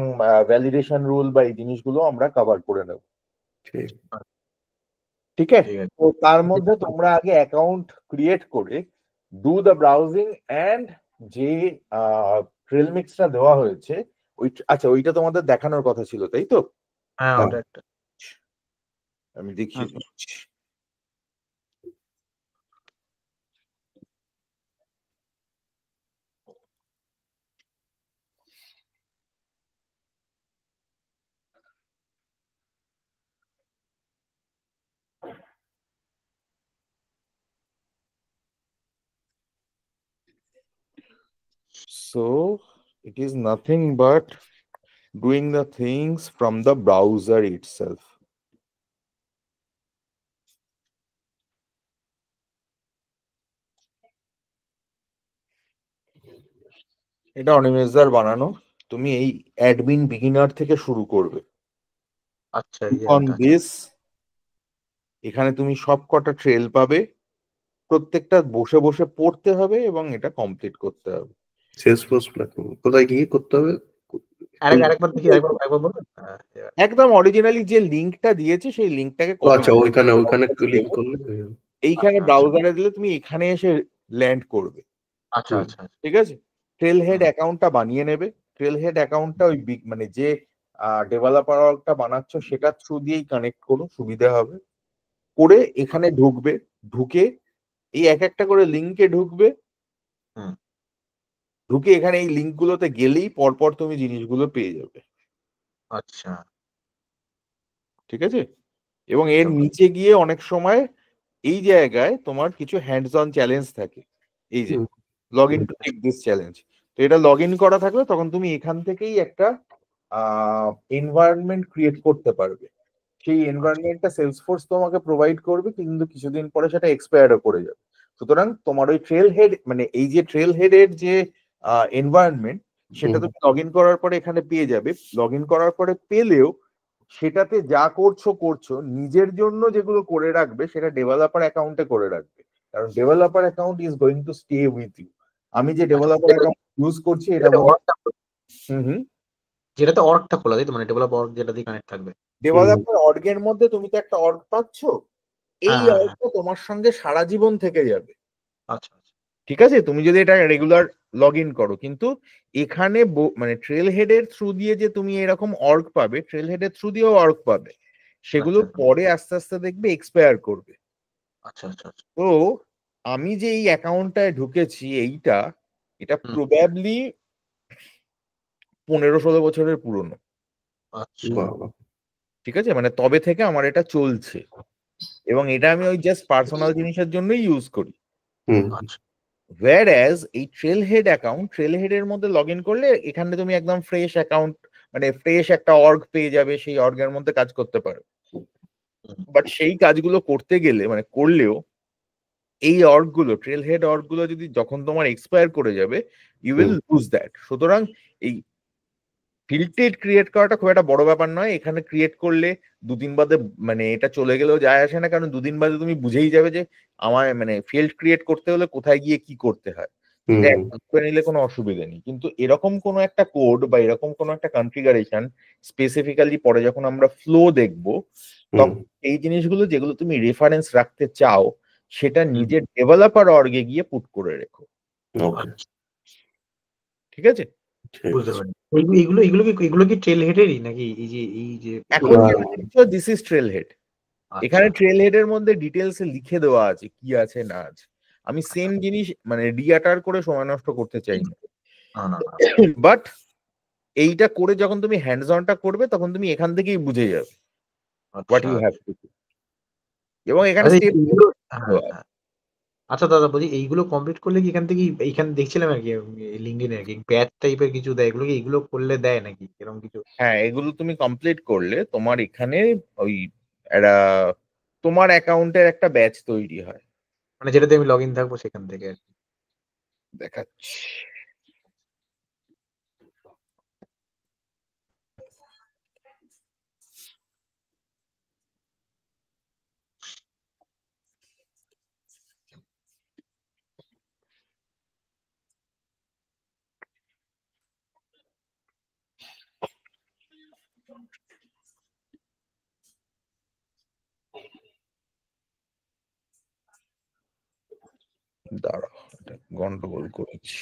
validation rule বা এই জিনিসগুলো আমরা কভার করে নেব। ঠিক আছে, তো তার মধ্যে তোমরা আগে অ্যাকাউন্ট ক্রিয়েট করে ডু দ্য ব্রাউজিং এন্ড যে ট্রেল মিক্সটা দেওয়া হয়েছে ওই, আচ্ছা ওইটা তোমাদের দেখানোর কথা ছিল তাই তো? হ্যাঁ, ওটা একটা আমি দেখিয়ে দিচ্ছি। So it is nothing but doing the things from the browser itself. এটা অনিমেষদার বানানো, তুমি এই অ্যাডমিন বিগিনার থেকে শুরু করবে। আচ্ছা, অন দিস এখানে তুমি সব কটা ট্রেল পাবে, প্রত্যেকটা বসে বসে পড়তে হবে এবং এটা কমপ্লিট করতে হবে। সেলসফোর্স প্ল্যাটফর্ম কোথায় গিয়ে করতে হবে? আরেকবার দেখি, আরেকবার বলুন। একদম অরিজিনালি যে লিংকটা দিয়েছে সেই লিংকটাকে আচ্ছা, ওইখানে ক্লিক করলে এইখানে ব্রাউজারে দিলে তুমি এখানে এসে ল্যান্ড করবে। আচ্ছা আচ্ছা, ঠিক আছে, ট্রেল হেড অ্যাকাউন্টটা বানিয়ে নেবে। ট্রেল হেড অ্যাকাউন্টটা ওই মানে যে ডেভেলপারটা বানাচ্ছ সেটা থ্রু দিয়েই কানেক্ট করো, সুবিধা হবে। করে এখানে ঢুকবে, ঢুকে এই এক একটা করে লিংকে ঢুকবে, ঢুকে এখানে এই লিংক গুলোতে গেলেই পরপর তুমি জিনিসগুলো পেয়ে যাবে। আচ্ছা, ঠিক আছে, এবং এর নিচে গিয়ে অনেক সময় এই জায়গায় তোমার কিছু হ্যান্ডস অন চ্যালেঞ্জ থাকে, এই যে log in to take this challenge. তো এটা লগ ইন করা থাকলে তখন তুমি এখান থেকেই একটা এনভায়রনমেন্ট ক্রিয়েট করতে পারবে। সেই এনভায়রনমেন্টটা সেলসফোর্স তোমাকে প্রোভাইড করবে, কিন্তু কিছুদিন পরে সেটা এক্সপায়ারও করে যাবে। সুতরাং তোমার ওই ট্রেল হেড মানে এই যে ট্রেল হেডের যে এনভায়রনমেন্ট সেটা তুমি লগ ইন করার পরে এখানে পেয়ে যাবে। লগ ইন করার পরে পেলেও সেটাতে যা করছো নিজের জন্য যেগুলো করে রাখবে সেটা ডেভেলপার অ্যাকাউন্টে করে রাখবে, কারণ developer account is going to stay with you. আমি যে ডেভেলপার অ্যাকাউন্ট ইউজ করছি এটা যেটাতে অর্গটা খোলা, তাই তো? মানে ডেভেলপ অর্গ যেটা দিয়ে কানেক্ট থাকবে। ডেভেলপার অর্গের মধ্যে তুমি তো একটা অর্গ পাচ্ছ, এই হ্যাঁ, হ্যাঁ, হ্যাঁ। অর্গটা তোমার সঙ্গে সারা জীবন থেকে যাবে। আচ্ছা, আচ্ছা। ঠিক আছে, তুমি যদি এটা রেগুলার লগ ইন করো, কিন্তু এখানে মানে ট্রেল হেডের থ্রু দিয়ে যে তুমি এরকম অর্গ পাবে, ট্রেল হেডের থ্রু দিয়েও অর্গ পাবে, সেগুলো আচ্ছা, পরে আস্তে আস্তে দেখবে এক্সপায়ার করবে। আচ্ছা, আচ্ছা, আচ্ছা। তো আমি যে এই অ্যাকাউন্টটায় ঢুকেছি এটা হুম। প্রবাবলি 15-16 বছরের পুরনো। আচ্ছা। বাবা। ঠিক আছে, মানে তবে থেকে আমার এটা চলছে, এবং এটা আমি ওই জাস্ট পার্সোনাল জিনিসের জন্যই ইউজ করি। হুম আচ্ছা। whereas এই ট্রেল হেড অ্যাকাউন্ট, ট্রেল হেডের মধ্যে লগ ইন করলে এখানে তুমি একদম ফ্রেশ অ্যাকাউন্ট, মানে ফ্রেশ একটা অর্গ পেয়ে যাবে, সেই অর্গের মধ্যে কাজ করতে পারো। বাট সেই কাজগুলো করতে গেলে, মানে করলেও, এই অর্গ গুলো, ট্রেল হেড অর্গ গুলো যদি যখন তোমার এক্সপায়ার করে যাবে, ইউ উইল লুজ দ্যাট। সুতরাং এই ফিল্টেড ক্রিয়েট করাটা খুব একটা বড় ব্যাপার নয়। এখানে ক্রিয়েট করলে দুদিন বাদে, মানে এটা চলে গেলেও যায় আসে না, কারণ দুদিন বাদে তুমি বুঝেই যাবে যে আমার মানে ফিল্ড ক্রিয়েট করতে হলে কোথায় গিয়ে কি করতে হয়। এটা একবার করে নিলে কোনো অসুবিধা নেই। কিন্তু এরকম কোনো একটা কোড বা এরকম কোনো একটা কনফিগারেশন স্পেসিফিক্যালি পরে যখন আমরা ফ্লো দেখবো, তখন এই জিনিসগুলো যেগুলো তুমি রেফারেন্স রাখতে চাও, সেটা নিজের ডেভেলপার অর্গে গিয়ে পুট করে রেখো। আচ্ছা, ঠিক আছে, বুঝতে পারি। এগুলো কি ট্রেল হেডেরই নাকি? এই যে এখন দিস ইজ ট্রেল হেড। এখানে আচ্ছা, ট্রেল হেডের মধ্যে ডিটেলসে লিখে দেওয়া আছে কি আছে না আছে। আমি সেম জিনিস মানে রিঅ্যাটার করে সময় নষ্ট করতে চাই না। না, না, না। বাট এইটা করে যখন তুমি হ্যান্ডস অনটা করবে, তখন তুমি এখান থেকেই বুঝে যাবে হোয়াট আচ্ছা। You have to do. এবং এখানে আচ্ছা, স্টেপ এইগুলো হ্যাঁ, হ্যাঁ। আচ্ছা দাদা, বলছি এইগুলো কমপ্লিট করলে কি এইখানে দেখছিলাম আরকি লিঙ্কডইনে আরকি ব্যাচ টাইপের কিছু দেয়। এগুলো করলে দেয় নাকি? এরকম কিছু? হ্যাঁ, এগুলো তুমি কমপ্লিট করলে তোমার এখানে ওই একটা তোমার অ্যাকাউন্টের একটা ব্যাচ তৈরি হয়। মানে যেটাতে আমি লগইন থাকবো সেখান থেকে আরকি। দেখাচ্ছি। দাঁড়াও, এটা গন্ডগোল করেছি।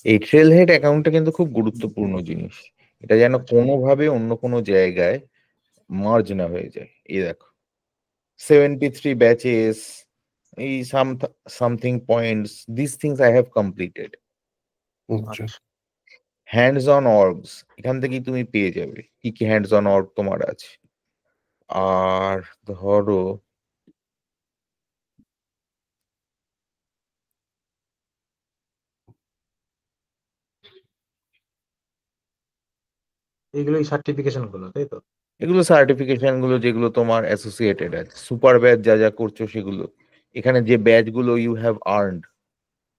এই ট্রেল হেড অ্যাকাউন্টটা কিন্তু খুব গুরুত্বপূর্ণ জিনিস। এটা যেন কোনোভাবে অন্য কোনো জায়গায় মার্জ না হয়ে যায়। এই দেখো, 73 ব্যাচেস, এই something points, this things I have completed. আচ্ছা। হ্যান্ডস অন অর্গস এখান থেকেই তুমি পেয়ে যাবে কি কি হ্যান্ডস অন অর্গ তোমার আছে। আর ধরো এইগুলোই সার্টিফিকেশন গুলো, তাই তো? এগুলো সার্টিফিকেশন গুলো যেগুলো তোমার অ্যাসোসিয়েটেড আছে, সুপার ব্যাচ যা যা করছো সেগুলো, এখানে যে ব্যাচ গুলো ইউ হ্যাভ আর্নড,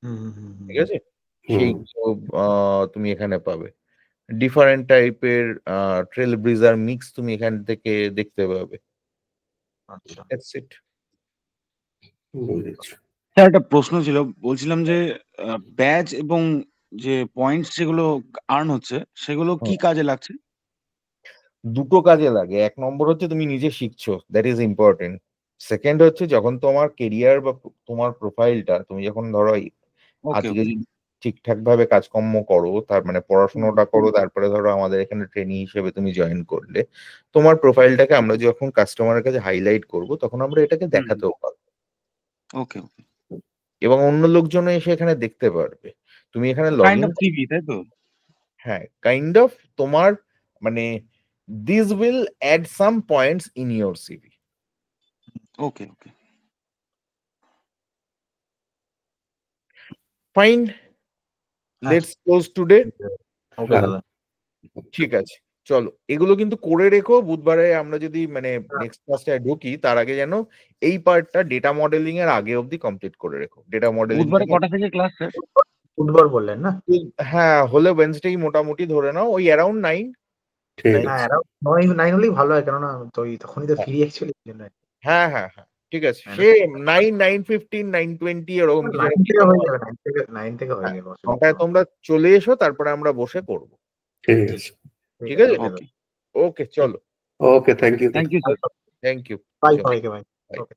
হুম, হুম, হুম, হুম। ঠিক আছে, সেইগুলো তুমি এখানে পাবে। ডিফারেন্ট টাইপের ট্রেল ব্রিজার মিক্স তুমি এখান থেকে দেখতে পাবে। আচ্ছা। That's it. স্যার একটা প্রশ্ন ছিল, বলছিলাম যে ব্যাচ এবং যে পয়েন্টস যেগুলো আর্ন হচ্ছে সেগুলো কি কাজে লাগছে? দুটো কাজে লাগে। এক নম্বর হচ্ছে তুমি নিজে শিখছো, দ্যাট ইজ ইম্পর্টেন্ট। সেকেন্ড হচ্ছে যখন তোমার কেরিয়ার বা তোমার প্রোফাইলটা তুমি যখন ধরো ওকে, আজকে যদি ঠিকঠাক ভাবে কাজকর্ম করো, তার মানে পড়াশোনাটা করো, তারপরে ধরো আমাদের এখানে ট্রেনি হিসেবে তুমি জয়েন করলে, তোমার প্রোফাইলটাকে আমরা যখন কাস্টমারের কাছে হাইলাইট করব, তখন আমরা এটাকে দেখাতেও পারবো, ওকে, ওকে। এবং অন্য লোকজন এসে এখানে দেখতে পারবে। তুমি এখানে log kind in, of CV, তাই তো? হ্যাঁ, কাইন্ড অফ তোমার মানে this will add some points in your CV. Okay, okay. Fine. Let's close today. Okay দাদা। ঠিক আছে, চলো এগুলো কিন্তু করে রেখো। বুধবারে আমরা যদি মানে নেক্সট ক্লাসে ঢুকি তার আগে যেন এই পার্টটা ডেটা মডেলিং এর আগে অবধি কমপ্লিট করে রেখো। ডেটা মডেলিং বুধবারে কটা থেকে ক্লাস স্যার? বুধবার বললেন না? হ্যাঁ, হলে ওয়েডনেসডে মোটামুটি ধরে নাও ওই অ্যারাউন্ড 9। ঠিক না, আছে। around 9 হলেই ভালো হয়, কেননা তো তখনই তো ফ্রি অ্যাকচুয়ালি। হ্যাঁ হ্যাঁ হ্যাঁ, ঠিক আছে। হ্যাঁ। সে 9, 9:15, 9:20 এরকম কিছু 9 থেকে হয়ে যাবে, 9 থেকে হয়ে যাবে, অসুবিধা ওটায় নেই। তোমরা চলে এসো, তারপরে আমরা বসে করব। ঠিক আছে। ঠিক আছে, ওকে ওকে চলো। Okay, thank you. Thank you sir. Thank you. Bye সবাইকে, বাই। Bye. ওকে।